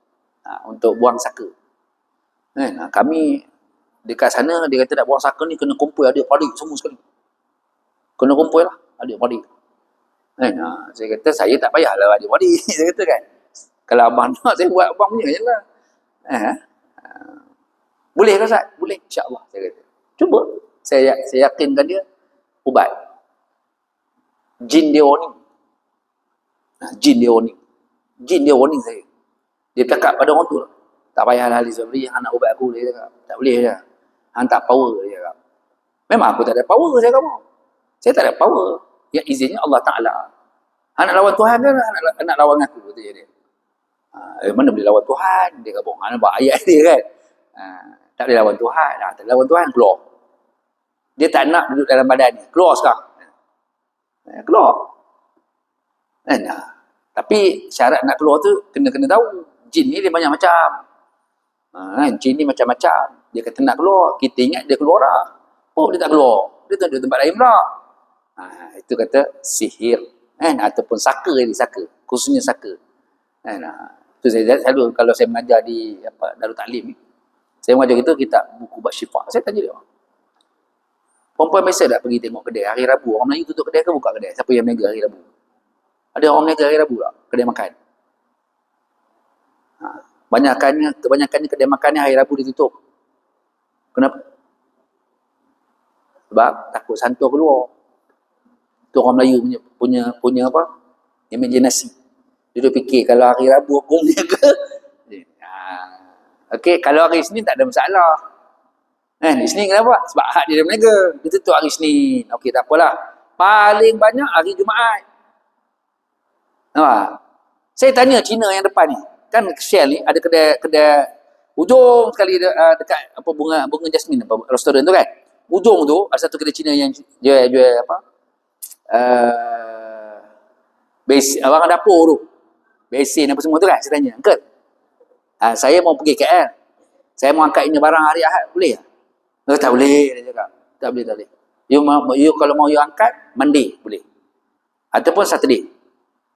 Untuk buang saka. Kan? Kami dekat sana, dia kata nak buang saka ni kena kumpul adik-adik semua sekali. Kena kumpul lah adik-adik. Kan? Saya kata saya tak payahlah adik-adik. Saya kata kan. Kalau abang nak, saya buat abang punya je lah. Boleh ke Ustaz? Boleh, insyaAllah. Saya kata. Cuba. Saya yakinkan dia ubat. Jin dia warning. Jin dia warning saya. Dia cakap pada orang tu lah. Tak payahlah Ali Zabri, hang nak ubat aku. Dia cakap. Tak boleh dah. Hang tak power. Dia cakap. Memang aku tak ada power, saya kata. Saya tak ada power. Yang izinnya Allah Ta'ala. Hang nak lawan Tuhan ke? Nak lawan aku? Kata dia. Mana boleh lawan Tuhan? Dia kata, nampak ayat dia kan? Tak boleh lawan Tuhan. Tak boleh lawan Tuhan, keluar. Dia tak nak duduk dalam badan ni. Keluar sekarang. Keluar. Tapi syarat nak keluar tu, kena tahu. Jin ni dia banyak macam. Jin ni macam-macam. Dia kata nak keluar. Kita ingat dia keluar lah. Oh, dia tak keluar. Dia tak duduk tempat lain pula. Itu kata sihir. Ataupun saka ni, saka. Khususnya saka. Itu saya selalu, kalau saya mengajar di Darul Taklim ni, saya mengajar kitab buku bab syifa. Saya tanya dia. Perempuan biasa tak pergi tengok kedai hari Rabu? Orang Melayu tutup kedai ke buka kedai? Siapa yang meniaga hari Rabu? Ada orang meniaga hari Rabu tak? Kedai makan. Kebanyakannya kedai makan ni hari Rabu ditutup. Kenapa? Sebab takut santur keluar. Itu orang Melayu punya apa? Imaginasi. Dia dah fikir kalau hari Rabu aku meniaga. Okey, kalau hari Isnin tak ada masalah. Isnin kenapa? Sebab hak dia dah meniaga. Dia tutup hari Isnin. Okey, tak apalah. Paling banyak hari Jumaat. Saya tanya Cina yang depan ni. Kan Shell ni ada kedai ujung sekali dekat apa bunga jasmin apa restoran tu kan. Ujung tu ada satu kedai Cina yang jual apa? Base barang dapur tu. Besin apa semua tu kan. Saya tanya, "Uncle, saya mau pergi KL. Saya mau angkat ini barang hari Ahad, boleh tak?" Tak boleh, dia cakap. Tak boleh. You kalau mau you angkat, Monday boleh. Ataupun Saturday.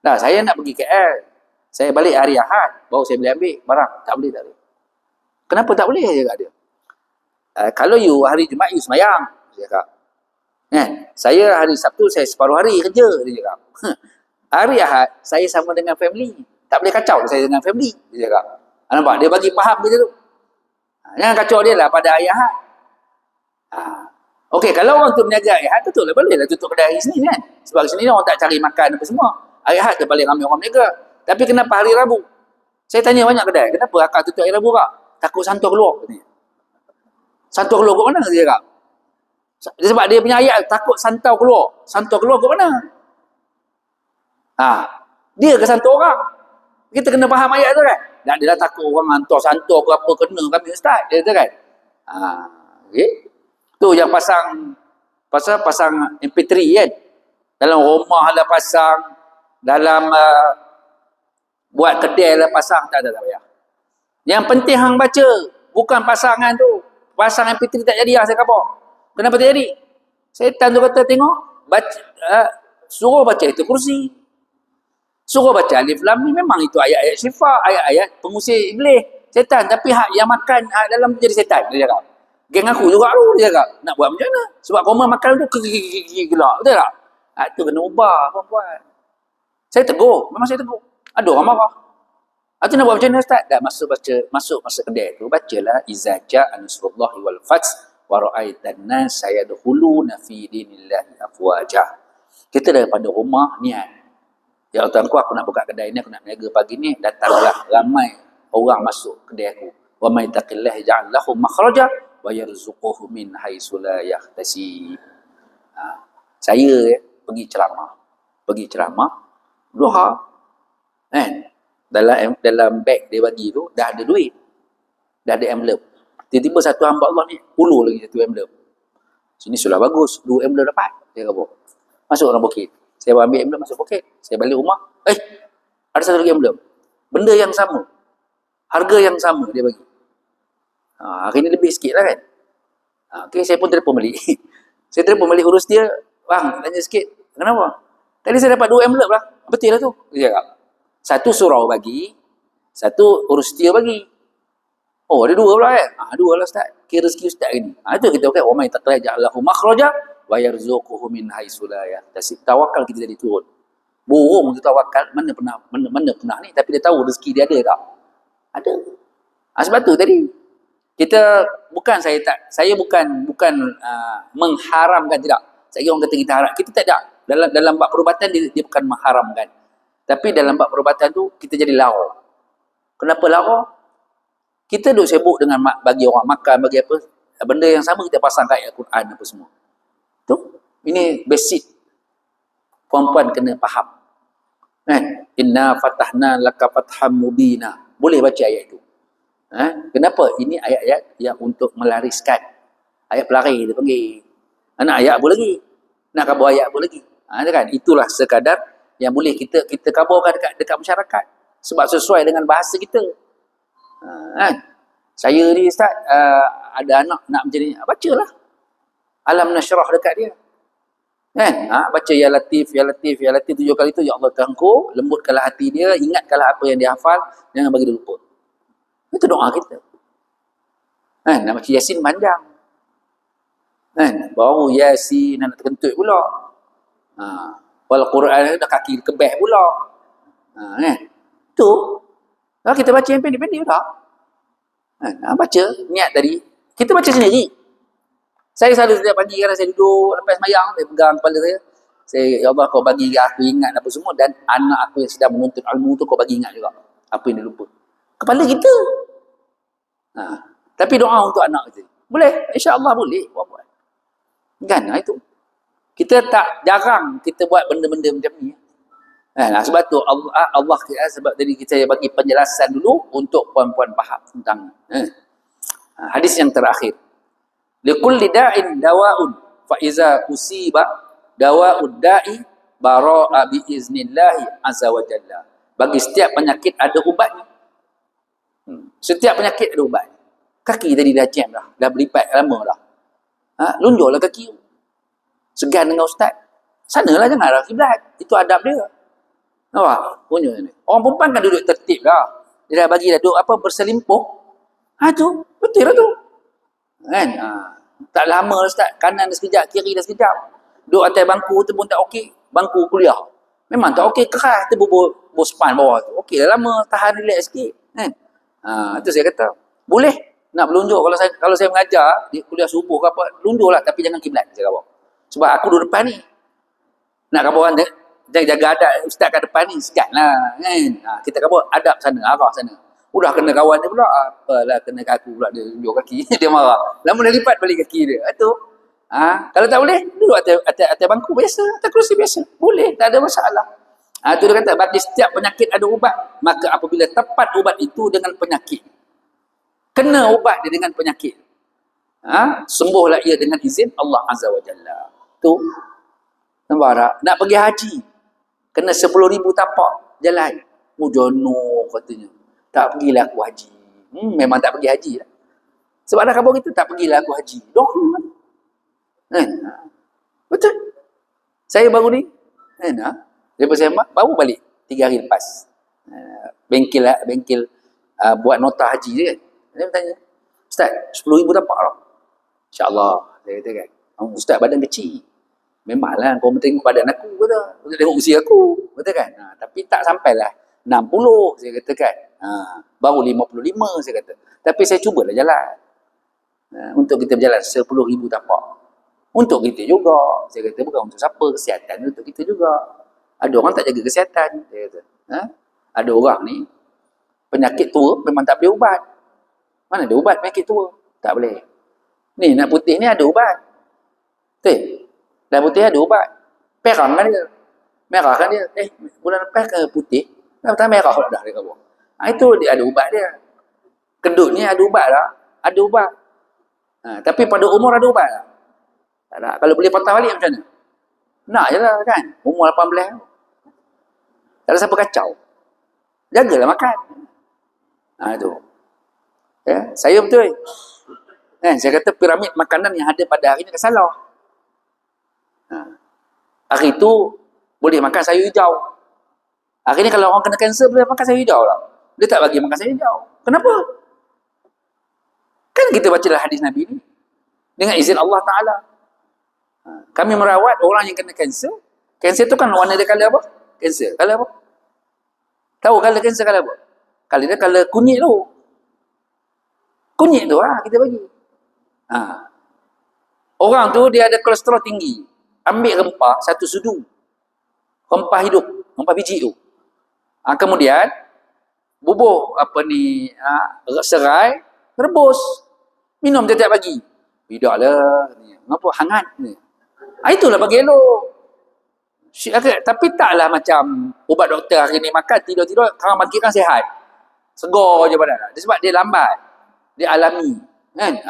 Saya nak pergi KL. Saya balik hari Ahad, baru saya boleh ambil barang. Tak boleh. Kenapa tak boleh? Dia cakap dia. Kalau you hari Jumaat, you semayang. Dia cakap. Saya hari Sabtu, saya separuh hari kerja. Dia cakap. Hari Ahad, saya sama dengan family. Tak boleh kacau saya dengan family. Dia cakap. Nampak? Dia bagi faham macam tu. Jangan kacau dia lah pada hari Ahad. Okey, kalau orang tu berniaga hari Ahad, betul lah boleh lah tutup kedai hari Isnin kan. Sebab Isnin orang tak cari makan apa semua. Hari Ahad tu paling ramai orang berniaga. Tapi kenapa hari Rabu? Saya tanya banyak kedai, kenapa akak tutup hari Rabu kak? Takut santur keluar. Santur keluar ke mana? Dia cakap. Sebab dia punya ayat, takut santur keluar. Santur keluar ke mana? Dia ke santur orang? Kita kena faham ayat tu kan? Dan dia dah takut orang hantar santur ke apa kena kami ustaz. Dia kata kan? Okay. Tu yang pasang MP3 kan? Dalam rumah lah pasang, dalam buat kedai lah pasang, tak payah. Yang penting hang baca, bukan pasangan tu. Pasang MP3 tak jadi saya kata. Kenapa tak jadi? Setan tu kata tengok, suruh baca itu kursi. Suruh baca Alif Lam Mim, memang itu ayat-ayat syifa, ayat-ayat pengusir iblis, setan. Tapi hak yang makan dalam tu jadi setan. Dia cakap. Geng aku juga tu, dia cakap. Nak buat macam mana? Sebab kau makan tu gelak. Betul tak? Itu kena ubah, perempuan. Saya tegur. Memang saya tegur. Ada orang marah. Itu nak buat macam mana Ustaz? Dah masuk masa kedai tu. Bacalah. Iza ja'a nasrullahi wal fath wa ra'aitan nas sayadkhuluna fi dinillahi afwaja. Kita daripada rumah niat. Ya tuanku, aku nak buka kedai ni, aku nak berniaga pagi ni, datanglah ramai orang masuk kedai aku. Wa may taqillah ja'al lahu makhraja wa yarzuquhu min haitsu la yahtasib. Saya pergi ceramah duha. Dalam beg dia bagi tu dah ada duit. Dah ada envelope. Tiba-tiba satu hamba Allah ni ulur lagi satu envelope. Sini sudah bagus, 2 envelope dapat. Dia kata, Masuk dalam poket. Saya ambil envelope, masuk poket. Saya balik rumah. Ada satu lagi envelope. Benda yang sama. Harga yang sama dia bagi. Hari ni lebih sikit lah kan. Okay, saya pun telefon balik. Saya telefon balik urus dia. Bang, tanya sikit. Kenapa? Tadi saya dapat 2 envelope lah. Betul lah tu. Dia cakap. Satu surau bagi. Satu urus dia bagi. Oh, ada 2 pula kan? 2 lah Ustaz. Kira rezeki Ustaz ni. Itu kita pakai. وَمَنْ يَتَّقِ اللَّهَ مَخْرَجًا وَيَرْزُقْهُ مِنْ حَيْثُ لَا يَحْتَسِبْ. Tawakal kita jadi turun. Burung tu tawakal. Mana pernah ni. Tapi dia tahu rezeki dia ada tak? Ada. Sebab tu tadi. Saya bukan mengharamkan, tidak. Saya orang kata kita harap. Kita tak ada. Dalam bab perubatan dia bukan mengharamkan. Tapi dalam bab perubatan tu kita jadi lara. Kenapa lara? Kita duk sibuk dengan bagi orang makan, bagi apa. Benda yang sama kita pasang kat ayat Quran apa semua. Tu, ini basic. Puan-puan kena faham. Inna fatahna laka fatham mubina. Boleh baca ayat itu. Kenapa? Ini ayat-ayat yang untuk melariskan. Ayat pelari dia panggil. Nak ayat apa lagi? Nak khabar ayat apa lagi? Kan? Itulah sekadar yang boleh kita kabarkan dekat masyarakat. Sebab sesuai dengan bahasa kita. Saya ni Ustaz, ada anak nak macam ni. Bacalah. Alam nasyrah dekat dia. Baca Ya Latif, Ya Latif, Ya Latif 7 kali tu. Ya Allah Tuhanku, lembutkanlah hati dia, ingatkanlah apa yang dia hafal, jangan bagi dia lupa. Itu doa kita. Nak baca Yasin panjang. Baru Yasin nak terkentut pula. Wal Quran dah kaki kebeh pula. Tu. Kalau kita baca yang pendek-pendek tak? Baca niat tadi. Kita baca sendiri. Saya selalu setiap pagi kadang saya duduk lepas sembahyang, saya pegang kepala saya, ya Allah kau bagi aku ingat apa semua, dan anak aku yang sedang menuntut ilmu tu kau bagi ingat juga apa yang dia lupa. Kepala kita. Tapi doa untuk anak kita. Boleh? InsyaAllah boleh. Buat. Kan? Itu. Kita tak jarang kita buat benda-benda macam ni. Sebab tu Allah sebab tadi kita bagi penjelasan dulu untuk puan-puan faham tentang hadis yang terakhir. Likulli da'in dawa'un fa iza usiba dawa'ud da'i bara'a bi iznillahi azza wa jalla. Bagi setiap penyakit ada ubatnya. Setiap penyakit ada ubatnya. Kaki tadi dah jam dah berlipat lama dah. Lunjurlah kaki. Segan dengan ustaz. Sanalah janganlah kiblat. Itu adab dia. Nampak? Punya ni. Orang perempuan kan duduk tertib dah. Dia dah bagi dah duduk berselimpuh. Tu. Betul lah tu. Kan? Tak lama ustaz. Kanan dah sekejap, kiri dah sekejap. Duduk atas bangku tu pun tak okey. Bangku kuliah. Memang tak okey. Keras tu bos span bawah tu. Okey dah lama. Tahan relax sikit. Kan? Itu saya kata. Boleh nak berlunjuk. Kalau saya mengajar di kuliah subuh ke apa, lunjurlah. Tapi jangan kiblat. Saya kata. Sebab aku duduk depan ni. Nak kata orang jaga adab ustaz kat depan ni, sekat lah. Kan? Kita kata adab sana, arah sana. Udah kena kawan dia pula. Apalah kena kaku pula dia tunjuk kaki. Dia marah. Lama dia lipat balik kaki dia. Itu. Kalau tak boleh, duduk atas bangku biasa. Atas kerusi biasa. Boleh. Tak ada masalah. Itu dia kata, bagi setiap penyakit ada ubat. Maka apabila tepat ubat itu dengan penyakit. Kena ubat dia dengan penyakit. Sembuhlah ia dengan izin Allah Azza wa Jalla. Tu. Nampak tak? Nak pergi haji. Kena 10,000 tapak jalan. Jono katanya. Tak pergilah aku haji. Memang tak pergi haji lah. Sebab dah khabar kita tak pergilah aku haji. Betul. Saya baru ni. Lepas saya baru balik 3 hari lepas. Bengkel buat nota haji je kan. Dia bertanya, Ustaz, 10,000 tapak lah. InsyaAllah. Saya kata kan. Ustaz badan kecil. Memanglah kau tengok badan aku. Kau tengok usia aku. Betul kan? Tapi tak sampailah 60 saya kata kan. Baru 55 saya kata. Tapi saya cubalah jalan. Untuk kita berjalan 10,000 tapak. Untuk kita juga. Saya kata bukan untuk siapa. Kesihatan untuk kita juga. Ada orang tak jaga kesihatan. Saya kata. Ada orang ni penyakit tua memang tak boleh ubat. Mana ada ubat penyakit tua? Tak boleh. Ni nak putih ni ada ubat. Betul? Dan putih ada ubat. Perang kan dia. Merah kan dia. Bulan lepas ke putih. Dah merah dah dia kata. Itu dia ada ubat dia. Kedut ni ada ubat lah. Ada ubat. Tapi pada umur ada ubat lah. Tak ada. Kalau boleh patah balik macam mana? Nak je lah kan. Umur 18. Tak ada siapa kacau. Jagalah makan. Tu. Ya, saya betul. Saya kata piramid makanan yang ada pada hari ni tak salah. Hari tu boleh makan sayur hijau. Hari ni kalau orang kena kanser boleh makan sayur hijau lah. Dia tak bagi makan sayur hijau. Kenapa? Kan kita bacalah hadis Nabi ni. Dengan izin Allah Ta'ala. Kami merawat orang yang kena kanser. Kanser tu kan warna dia colour apa? Kanser. Colour apa? Tahu colour kanser colour apa? Colour dia colour kunyit tu. Kunyit tu kita bagi. Orang tu dia ada kolesterol tinggi. Ambil rempah satu sudu. Rempah hidup. Rempah biji tu. Kemudian bubuh serai, rebus. Minum tiap-tiap pagi. Tidaklah. Kenapa? Hangat. Itulah bagi elok. Tapi taklah macam ubat doktor hari ni makan tidur-tidur orang bagi kan sihat. Segar je badan. Dia sebab dia lambat. Dia alami. Kan?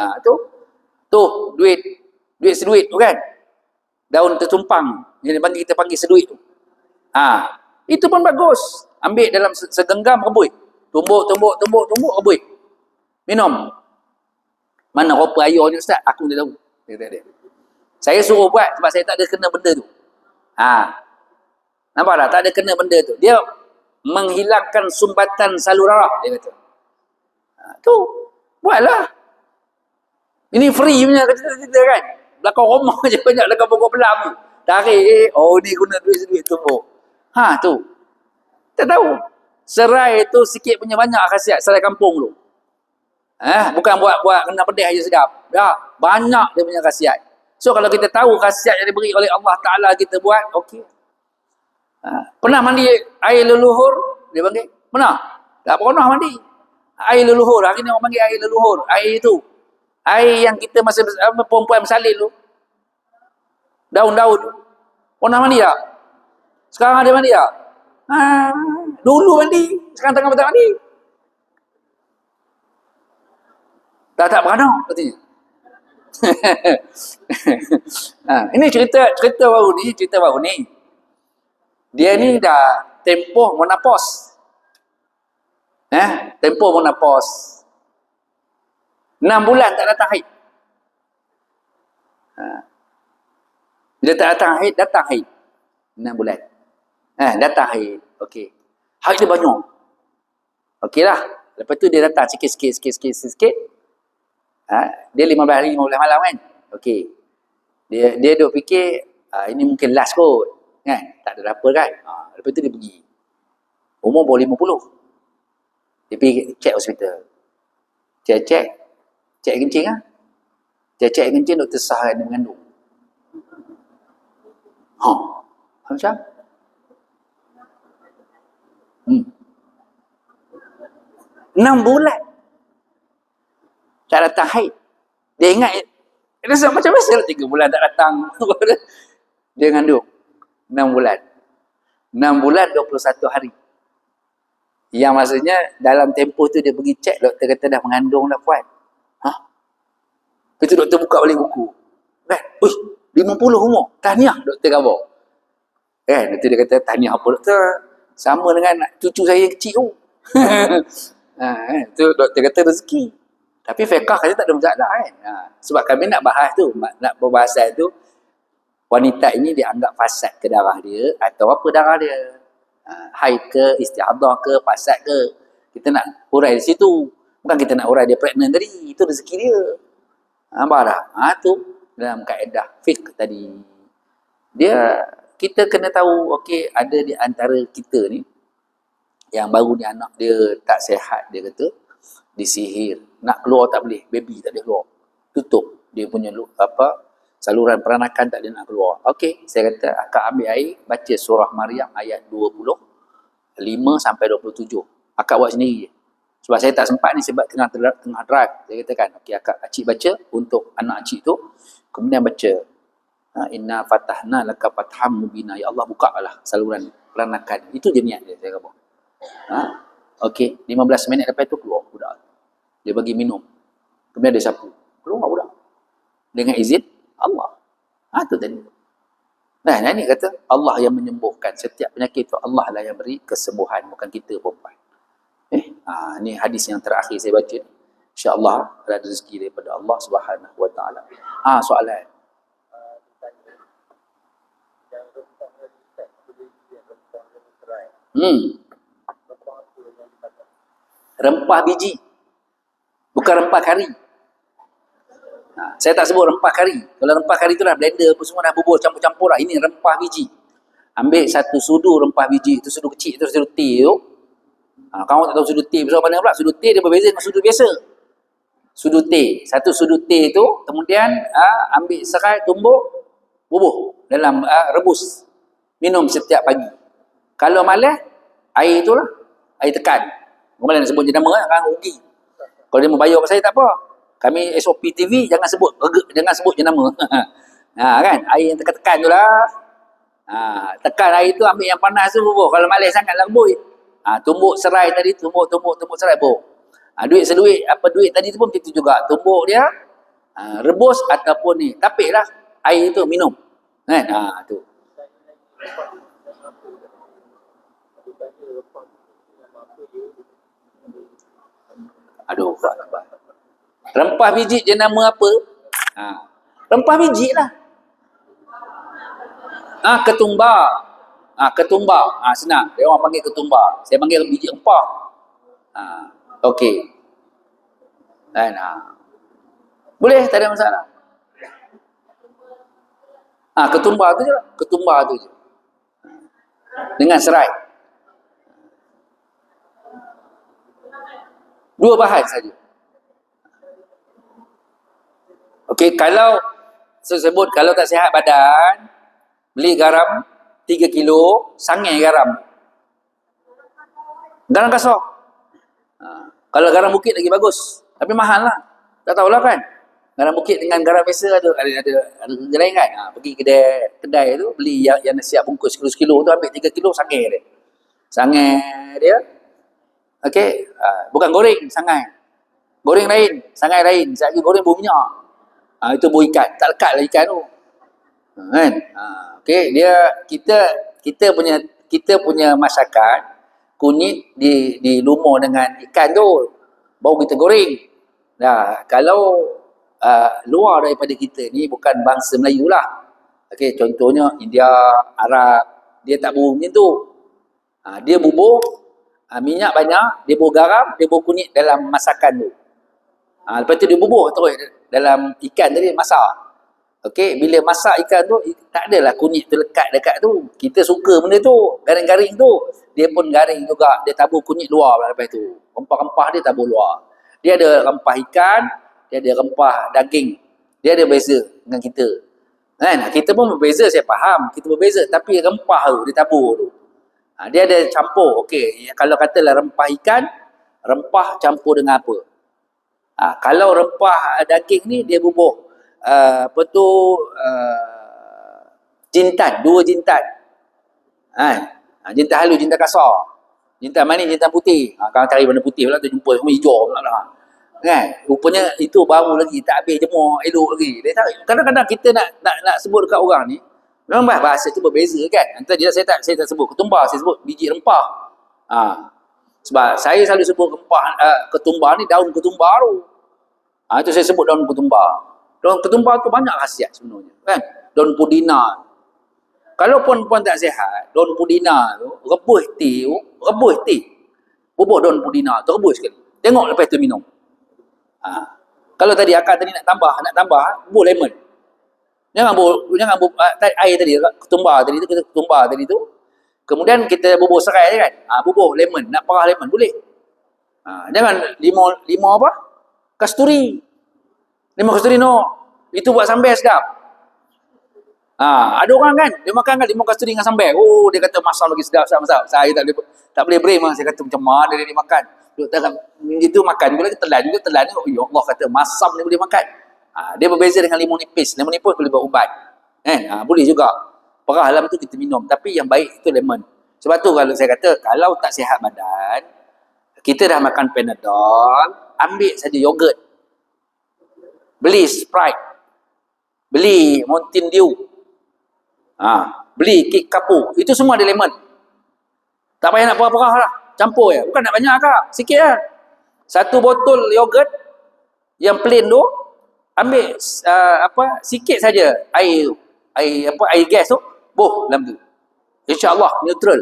Tu duit seduit tu kan. Daun tertumpang. Yang kita panggil seduit tu. Itu pun bagus. Ambil dalam segenggam rebus. Tumbuk, rebus. Minum. Mana rupa ayah ni ustaz? Aku tak tahu. Dia. Saya suruh buat sebab saya tak ada kena benda tu. Nampak tak? Tak ada kena benda tu. Dia menghilangkan sumbatan salur darah. Dia kata. Tu. Buatlah. Ini free punya cerita kan. Belakang rumah je banyak belakang pokok pelam tu. Tarik. Ni guna duit tumbuk. Tu. Tak tahu. Serai tu sikit punya banyak khasiat. Serai kampung tu. Bukan buat kena pedih aja sedap. Dah, banyak dia punya khasiat. So kalau kita tahu khasiat yang diberi oleh Allah Ta'ala kita buat, okey. Pernah mandi air leluhur? Dia panggil. Pernah? Tak pernah mandi. Air leluhur. Hari ni orang panggil air leluhur. Air itu. Air yang kita masa perempuan bersalin tu. Daun-daun tu. Pernah mandi tak? Sekarang ada mandi tak? Dulu mandi. Sekarang tengah betul mandi. Tak beranak katanya. Ini cerita baru ni. Dia ni dah tempoh menopause. Tempoh menopause. 6 bulan tak datang haid. Bila tak datang haid. 6 bulan. Datang haid. Okey. Haid dia banyak. Okeylah. Lepas tu dia datang sikit. Dia 15 hari 15 malam kan. Okey. Dia duk fikir ini mungkin last kot. Kan? Tak ada apa kan. Lepas tu dia pergi. Umur baru 50. Dia pergi cek hospital. Cek kencing Cek kencing doktor sah dia mengandung. Macam? 6 bulan. Tak datang haid. Dia ingat, dia rasa macam biasa lah 3 bulan tak datang. Dia mengandung. 6 bulan. 6 bulan 21 hari. Yang maksudnya dalam tempoh tu dia pergi cek, doktor kata dah mengandung dah puan. Lepas tu doktor buka balik buku. Kan? 50 umur. Tahniah doktor khabar. Kan? Doktor dia kata, tahniah apa doktor? Sama dengan cucu saya yang kecil tu. Tu doktor kata rezeki. Tapi fiqah kata tak ada masalah kan. Sebab kami nak bahas tu, nak perbahasan tu, wanita ini dianggap fasad ke darah dia atau apa darah dia. Haid ke, istihadah ke, fasad ke. Kita nak urai di situ. Bukan kita nak urai dia pregnant tadi. Itu rezeki dia. Nampak tak? Tu dalam kaedah fiqh tadi. Kita kena tahu, okey, ada di antara kita ni yang baru ni anak dia tak sihat, dia kata disihir, nak keluar tak boleh, baby tak boleh keluar, tutup dia punya saluran peranakan tak boleh nak keluar. Okey, saya kata akak ambil air, baca surah Maryam ayat 25 sampai 27. Akak buat sendiri je. Sebab saya tak sempat ni sebab tengah drive. Saya katakan, okey akak baca untuk anak acik tu, kemudian baca inna fatahna laka fatham mubina, ya Allah bukalah saluran peranakan. Itu je niat dia, saya kata. Okey, 15 minit lepas tu keluar budak. Dia bagi minum. Kemudian dia sapu. Keluar budak. Dengan izin Allah. Tu tadi. Nah, ini kata Allah yang menyembuhkan. Setiap penyakit itu Allah lah yang beri kesembuhan, bukan kita perempuan. Ni hadis yang terakhir saya baca. InsyaAllah ada rezeki daripada Allah Subhanahu Wa Taala. Soalan. Rempah biji. Bukan rempah kari. Saya tak sebut rempah kari. Kalau rempah kari tu dah blender apa semua dah bubur campur-campur lah. Ini rempah biji. Ambil satu sudu rempah biji. Itu sudu kecil tu, sudu teh tu. Kamu tak tahu sudu teh besar mana pula. Sudu teh dia berbeza dengan sudu biasa. Sudu teh. Satu sudu teh tu, kemudian ambil serai, tumbuk, bubuh dalam rebus. Minum setiap pagi. Kalau malas, air tu lah. Air tekan. Kemarin nak sebut jenama kan rugi. Kalau dia membayar kat saya tak apa. Kami SOP TV jangan sebut jenama. Kan? Air yang tekan-tekan tu lah. Tekan air tu, ambil yang panas tu bubuh. Kalau malas sangat lah rebus. Tumbuk serai tadi, tumbuk serai bubuh. Duit seduit, duit tadi tu pun begitu juga. Tumbuk dia, rebus ataupun ni. Tapik lah air tu minum. Kan? Tu. Aduh, rempah biji je nama apa? Rempah biji lah. Ketumbar. Ketumbar. Senang. Dia orang panggil ketumbar. Saya panggil biji rempah. Okey. Boleh, tak ada masalah. Ketumbar tu je lah. Ketumbar tu je. Dengan serai. 2 bahan saja. Okey, kalau saya sebut kalau tak sihat badan, beli garam 3 kilo, sangai garam. Garam kasar. Kalau garam bukit lagi bagus. Tapi mahal lah. Tak tahulah kan. Garam bukit dengan garam biasa ada lain kan. Pergi kedai tu, beli yang siap bungkus kilo-kilo tu, ambil 3 kilo, sangai dia. Sangai dia. Okey, bukan goreng, sangai. Goreng lain, sangai lain. Saya goreng bau minyak. Itu bau ikan. Tak lekat lah ikan tu. Kan? Okey, kita punya masakan kunyit dilumur dengan ikan tu. Baru kita goreng. Kalau luar daripada kita ni bukan bangsa Melayu lah. Okey, contohnya India, Arab, dia tak bubur macam tu. Dia bubur minyak banyak, dia bubur garam, dia bubur kunyit dalam masakan tu. Lepas tu dia bubur terus dalam ikan tadi, masak. Okey, bila masak ikan tu, tak adalah kunyit tu lekat dekat tu. Kita suka benda tu, garing-garing tu. Dia pun garing juga, dia tabur kunyit luar lepas tu. Rempah-rempah dia tabur luar. Dia ada rempah ikan, dia ada rempah daging. Dia ada beza dengan kita. Kan? Kita pun berbeza, saya faham. Kita berbeza, tapi rempah tu, dia tabur tu. Dia ada campur. Okey, kalau katalah rempah ikan, rempah campur dengan apa? Kalau rempah daging ni, dia bubuh jintan, 2 jintan. Jintan halus, jintan kasar. Jintan manis, jintan putih. Kalau cari warna putih pula tu jumpa semua hijau pula lah. Kan? Rupanya itu baru lagi, tak habis jemur elok lagi. Kadang-kadang kita nak sebut dekat orang ni, memang bahasa tu berbeza kan. Antara dia saya tak sebut ketumbar, saya sebut biji rempah. Sebab saya selalu sebut ketumbar ni, daun ketumbar tu. Itu saya sebut daun ketumbar. Daun ketumbar tu banyak khasiat sebenarnya kan. Daun pudina. Kalau puan-puan tak sihat, daun pudina tu rebus teh. Bubuh daun pudina tu rebus sekali. Tengok lepas tu minum. Kalau tadi akak tadi nak tambah, bubuh lemon. Jangan air tadi, ketumbar tadi tu. Kemudian kita bubuh serai kan. Bubuh lemon, nak perah lemon boleh. Jangan limau apa? Kasturi. Limau kasturi no. Itu buat sambal sedap. Ada orang kan, dia makan kan limau kasturi dengan sambal. Oh, dia kata masam lagi sedap. Saya tak boleh brain lah. Saya kata macam mana dia makan. Itu makan juga telan juga. Ya Allah kata masam ni boleh makan. Dia berbeza dengan limau nipis. Limau nipis boleh buat ubat. Boleh juga. Perah dalam tu kita minum. Tapi yang baik itu lemon. Sebab tu kalau saya kata, kalau tak sihat badan, kita dah makan Panadol, ambil saja yogurt. Beli Sprite. Beli Mountain Dew. Beli kek kapur. Itu semua ada lemon. Tak payah nak perah-perah lah. Campur je. Bukan nak banyak kak. Sikit lah. Satu botol yogurt yang plain tu, ambil sikit saja air gas tu, dalam tu. InsyaAllah neutral.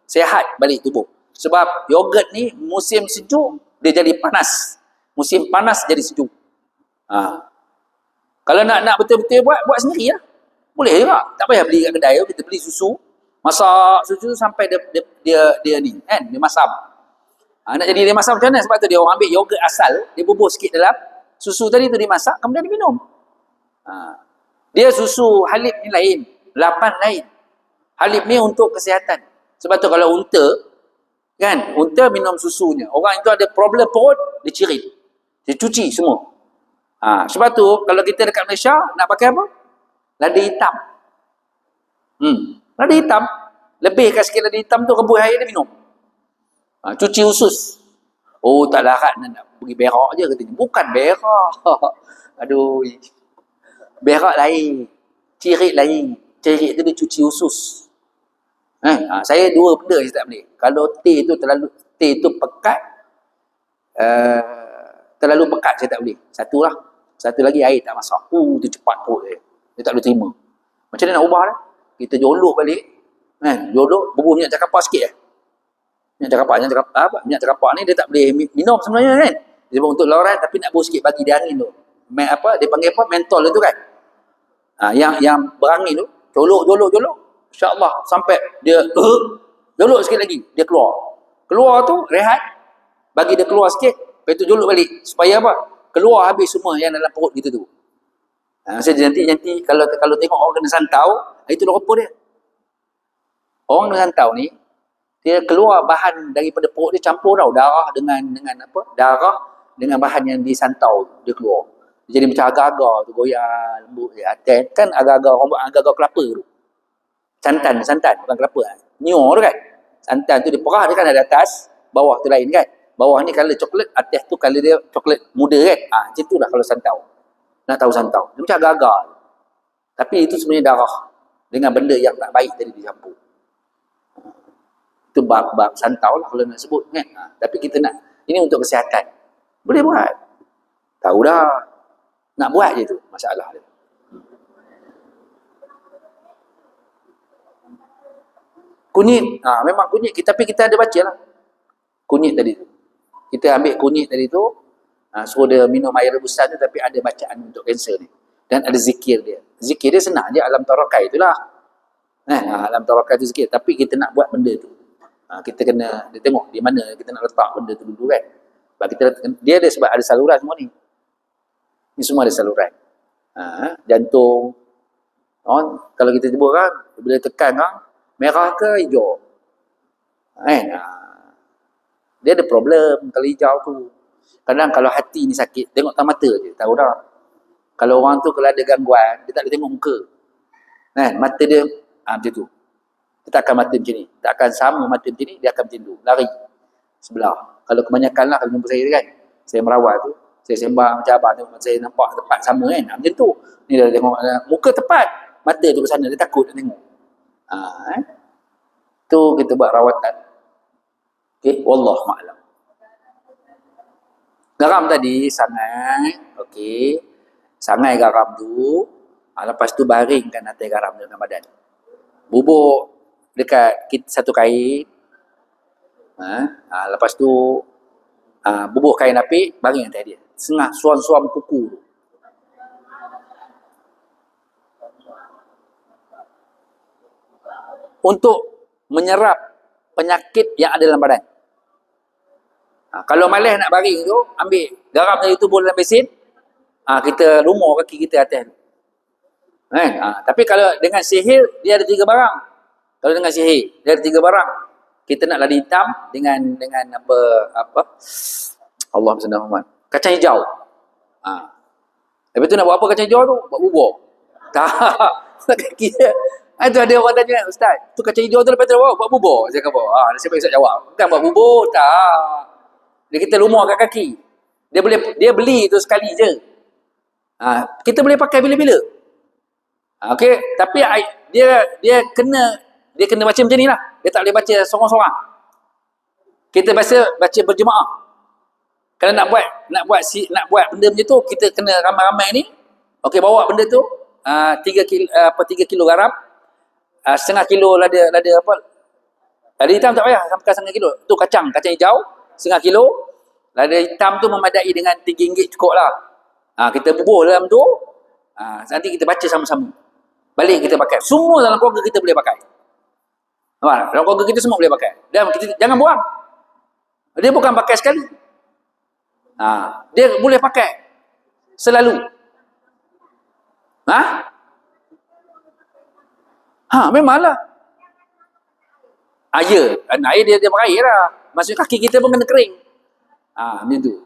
Sehat balik tubuh. Sebab yogurt ni musim sejuk dia jadi panas. Musim panas jadi sejuk. Kalau nak betul-betul buat sendiri lah. Boleh juga. Tak payah beli kat kedai tu. Kita beli susu. Masak susu sampai dia ni kan, dia masam. Nak jadi dia masam macam mana? Sebab tu dia orang ambil yogurt asal, dia bubuh sikit dalam susu tadi tu, dimasak, kemudian diminum. Dia susu halib ni lain, lapan lain. Halib ni untuk kesihatan. Sebab tu kalau unta kan, unta minum susunya, orang itu ada problem perut, dia cirit, dia cuci semua. Sebab tu kalau kita dekat Malaysia nak pakai apa? Lada hitam. Lada hitam, lebihkan sikit lada hitam tu, rebus air dia minum. Cuci usus. Oh, tak larat nak pergi berak je katanya. Bukan berak. Aduh. Berak lain. Cirit lain. Cirit tu dia cuci usus. Saya dua benda je tak boleh. Kalau teh tu pekat, terlalu pekat saya tak boleh. Satu lah. Satu lagi air tak masak. Tu cepat perut dia. Dia tak boleh terima. Macam mana nak ubah dah? Kita jolok balik. Jolok, bubuh minyak cakapan sikit lah. Minyak cakapan ni dia tak boleh minum sebenarnya kan. Dia untuk lorat tapi nak bau sikit bagi dia angin tu. Dia panggil apa? Mentol tu kan. Yang berangin tu, jolok. Insya-Allah sampai dia jolok sikit lagi, dia keluar. Keluar tu rehat, bagi dia keluar sikit, lepas tu jolok balik supaya apa? Keluar habis semua yang dalam perut kita tu. Maksudnya nanti kalau tengok orang kena santau, itu rupa dia. Orang kena santau ni dia keluar bahan daripada perut dia, campur tau, darah dengan apa? Darah dengan bahan yang disantau dia keluar. Dia jadi macam agar-agar tu, goyang lembut dia. Kan agar-agar kelapa tu. Santan bukan kelapa. Nyor tu kan. Santan tu dia perah, dia kan ada atas, bawah tu lain kan. Bawah ni color coklat, atas tu color dia coklat muda kan. Macam tu lah kalau santau. Nak tahu santau. Dia macam agar-agar. Tapi itu sebenarnya darah dengan benda yang tak baik tadi dicampur. Itu bab santau lah kalau nak sebut kan. Tapi kita nak, ini untuk kesihatan. Boleh buat. Tahu dah. Nak buat je tu masalah dia. Kunyit. Memang kunyit. Tapi kita ada baca lah. Kunyit tadi tu. Kita ambil kunyit tadi tu. Suruh dia minum air rebusan tu. Tapi ada bacaan untuk kanser ni. Dan ada zikir dia. Zikir dia senang je. Alam tarakai tu lah. Alam tarakai tu zikir. Tapi kita nak buat benda tu. Kita kena, dia tengok di mana kita nak letak benda tu dulu kan. Sebab dia ada, sebab ada saluran semua ni. Ni semua ada saluran. Jantung. Kalau kita sebut kan, bila tekan kan, merah ke hijau. Dia ada problem kalau hijau tu. Kadang kalau hati ni sakit, tengok tak mata je, tahu dah. Kalau orang tu kalau ada gangguan, dia tak boleh tengok muka. Mata dia, macam tu. Dia tak akan mata macam ni. Tak akan sama mata macam ni, dia akan macam tu. Lari. Sebelah. Kalau kebanyakan lah, kalau jumpa saya kan, saya merawat tu, saya sembang macam abang tu, saya nampak tepat sama kan. Macam tu. Ni dia tengok, muka tepat. Mata tu ke sana, dia takut nak tengok. Tu kita buat rawatan. Okay, Wallahu'alam. Garam tadi, sangai. Okay. Sangai garam tu. Lepas tu baringkan atas garam dalam badan. Bubuk dekat satu kain. Lepas tu bubuh kain apik, baring atas dia. Sengah suam-suam kuku. Untuk menyerap penyakit yang ada dalam badan. Kalau malas nak baring tu, ambil garam dari tubuh dalam besin, kita lumur kaki kita atas. Tapi kalau dengan sihir, dia ada 3 barang. Kalau dengan sihir, dia ada 3 barang. Kita nak lada hitam dengan apa Allah SWT. Kacang hijau. Lepas tu nak buat apa kacang hijau tu? Buat bubur. Tak. Kaki dia. Itu ada orang tanya, Ustaz, tu kacang hijau tu lepas tu buat bubur. Saya kata, nasib baik Ustaz jawab. Bukan buat bubur, tak. Dia kita lumur kat kaki. Dia beli tu sekali je. Kita boleh pakai bila-bila. Okey, tapi dia kena baca macam ni lah. Dia tak boleh baca seorang-seorang. Kita baca berjemaah. Kalau nak buat benda macam tu, kita kena ramai-ramai ni. Okey, bawa benda tu 3 kilo garam, setengah kilo lada apa? Lada hitam tak payah sampai setengah kilo. Tu kacang hijau setengah kilo. Lada hitam tu memadai dengan RM3 cukup lah. Kita bubuh dalam tu. Nanti kita baca sama-sama. Balik kita pakai. Semua dalam keluarga kita boleh pakai. Dalam keluarga kita semua boleh pakai. Dan kita jangan buang. Dia bukan pakai sekali. Dia boleh pakai selalu. Memanglah. Air dia berair lah. Maksudnya kaki kita pun kena kering. Macam tu.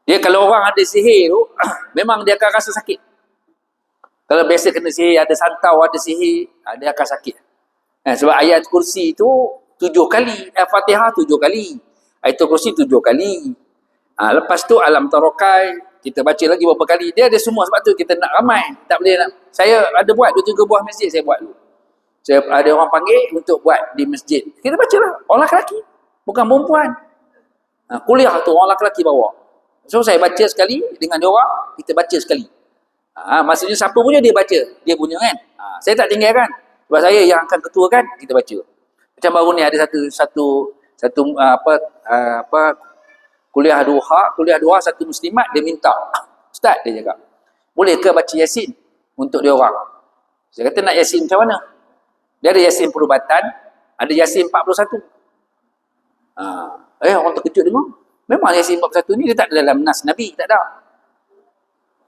Dia kalau orang ada sihir tu, memang dia akan rasa sakit. Kalau biasa kena sihir, ada santau, ada sihir, dia akan sakit. Sebab ayat kursi tu 7 kali. Fatihah 7 kali. Ayat kursi 7 kali. Lepas tu alam tarokai, kita baca lagi beberapa kali. Dia ada semua, sebab tu kita nak ramai. Tak boleh nak. Saya ada buat 2-3 buah masjid, saya buat dulu. Saya ada orang panggil untuk buat di masjid. Kita bacalah. Orang lelaki. Bukan perempuan. Kuliah tu orang lelaki bawa. So saya baca sekali dengan dia orang, kita baca sekali. Maksudnya siapa punya dia baca. Dia punya kan. Saya tak tinggalkan. Sebab saya yang akan ketuakan, kita baca. Macam baru ni ada satu kuliah duha satu muslimat, dia minta. Ustaz, dia cakap, boleh ke baca Yasin untuk dia orang? Saya kata nak Yasin macam mana? Dia ada Yasin perubatan, ada Yasin 41. Orang terkejut dengar. Memang Yasin 41 ni dia tak ada dalam nas Nabi, tak ada.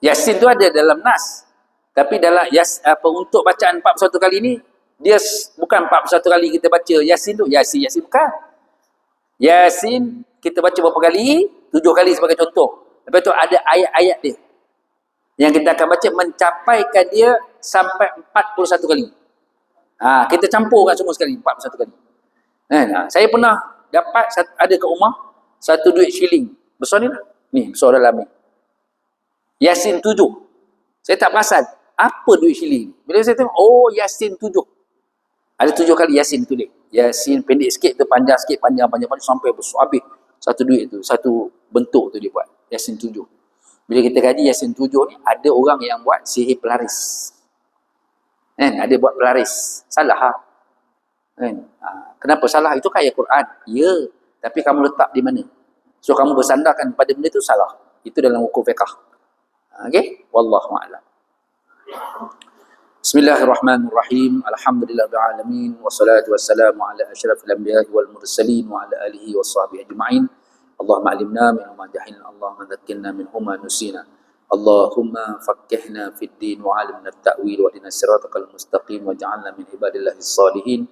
Yasin tu ada dalam nas. Tapi dalam untuk bacaan 41 kali ni, dia bukan 41 kali kita baca Yasin tu. Yasin bukan. Yasin kita baca berapa kali? 7 kali sebagai contoh. Lepas tu ada ayat-ayat dia yang kita akan baca mencapaikan dia sampai 41 kali. Kita campurkan semua sekali 41 kali. Saya pernah dapat ada kat rumah satu duit shilling. Besar ni lah. Ni, besar dalam ni. Yasin 7. Saya tak perasan apa duit shilling. Bila saya tengok, Yasin 7. Ada 7 kali Yasin tulis. Yasin pendek sikit tu, panjang sikit, panjang sampai besar habis. Satu duit tu, satu bentuk tu dia buat. Yasin 7. Bila kita kaji Yasin 7 ni, ada orang yang buat sihir pelaris. Ada buat pelaris. Salah lah. Kenapa salah? Itu kan ayat Quran. Ya. Tapi kamu letak di mana? So kamu bersandarkan pada benda itu salah. Itu dalam hukum fiqh. Okey? Wallahu a'lam. Bismillahirrahmanirrahim. Alhamdulillahil alamin wassalatu wassalamu ala asyrafil anbiya'i wal mursalin wa ala alihi washabbihi ajma'in. Allahumma alimna minhuma jahilna, Allahumma dzakkirna minhuma nusina. Allahumma faqqihna fid din wa 'allimna at-ta'wil wa hdina siratal mustaqim waj'alna min ibadillahis salihin.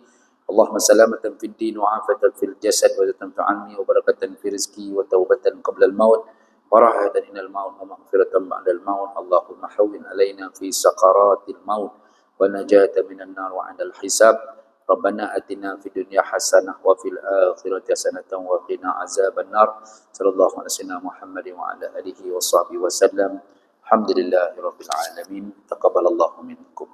Allahumma salamatan fid din wa afatan fil jasad wa zatan fi 'ilmi wa barakatan fi rizqi wa taubatan qabla al-maut wa rahatan inal maut wa maghfiratan ba'da al-maut. Allahumma hawwin alaina fi sakaratil maut wa najatan minan nar wa 'inda al-hisab. Rabbana atina fid dunya hasanah wa fil akhirati hasanatan wa qina azaban nar. Sallallahu alaihi wasallam Muhammadin wa ala alihi wa sahbihi wasallam. Alhamdulillahirabbil alamin. Taqabbalallahu minkum.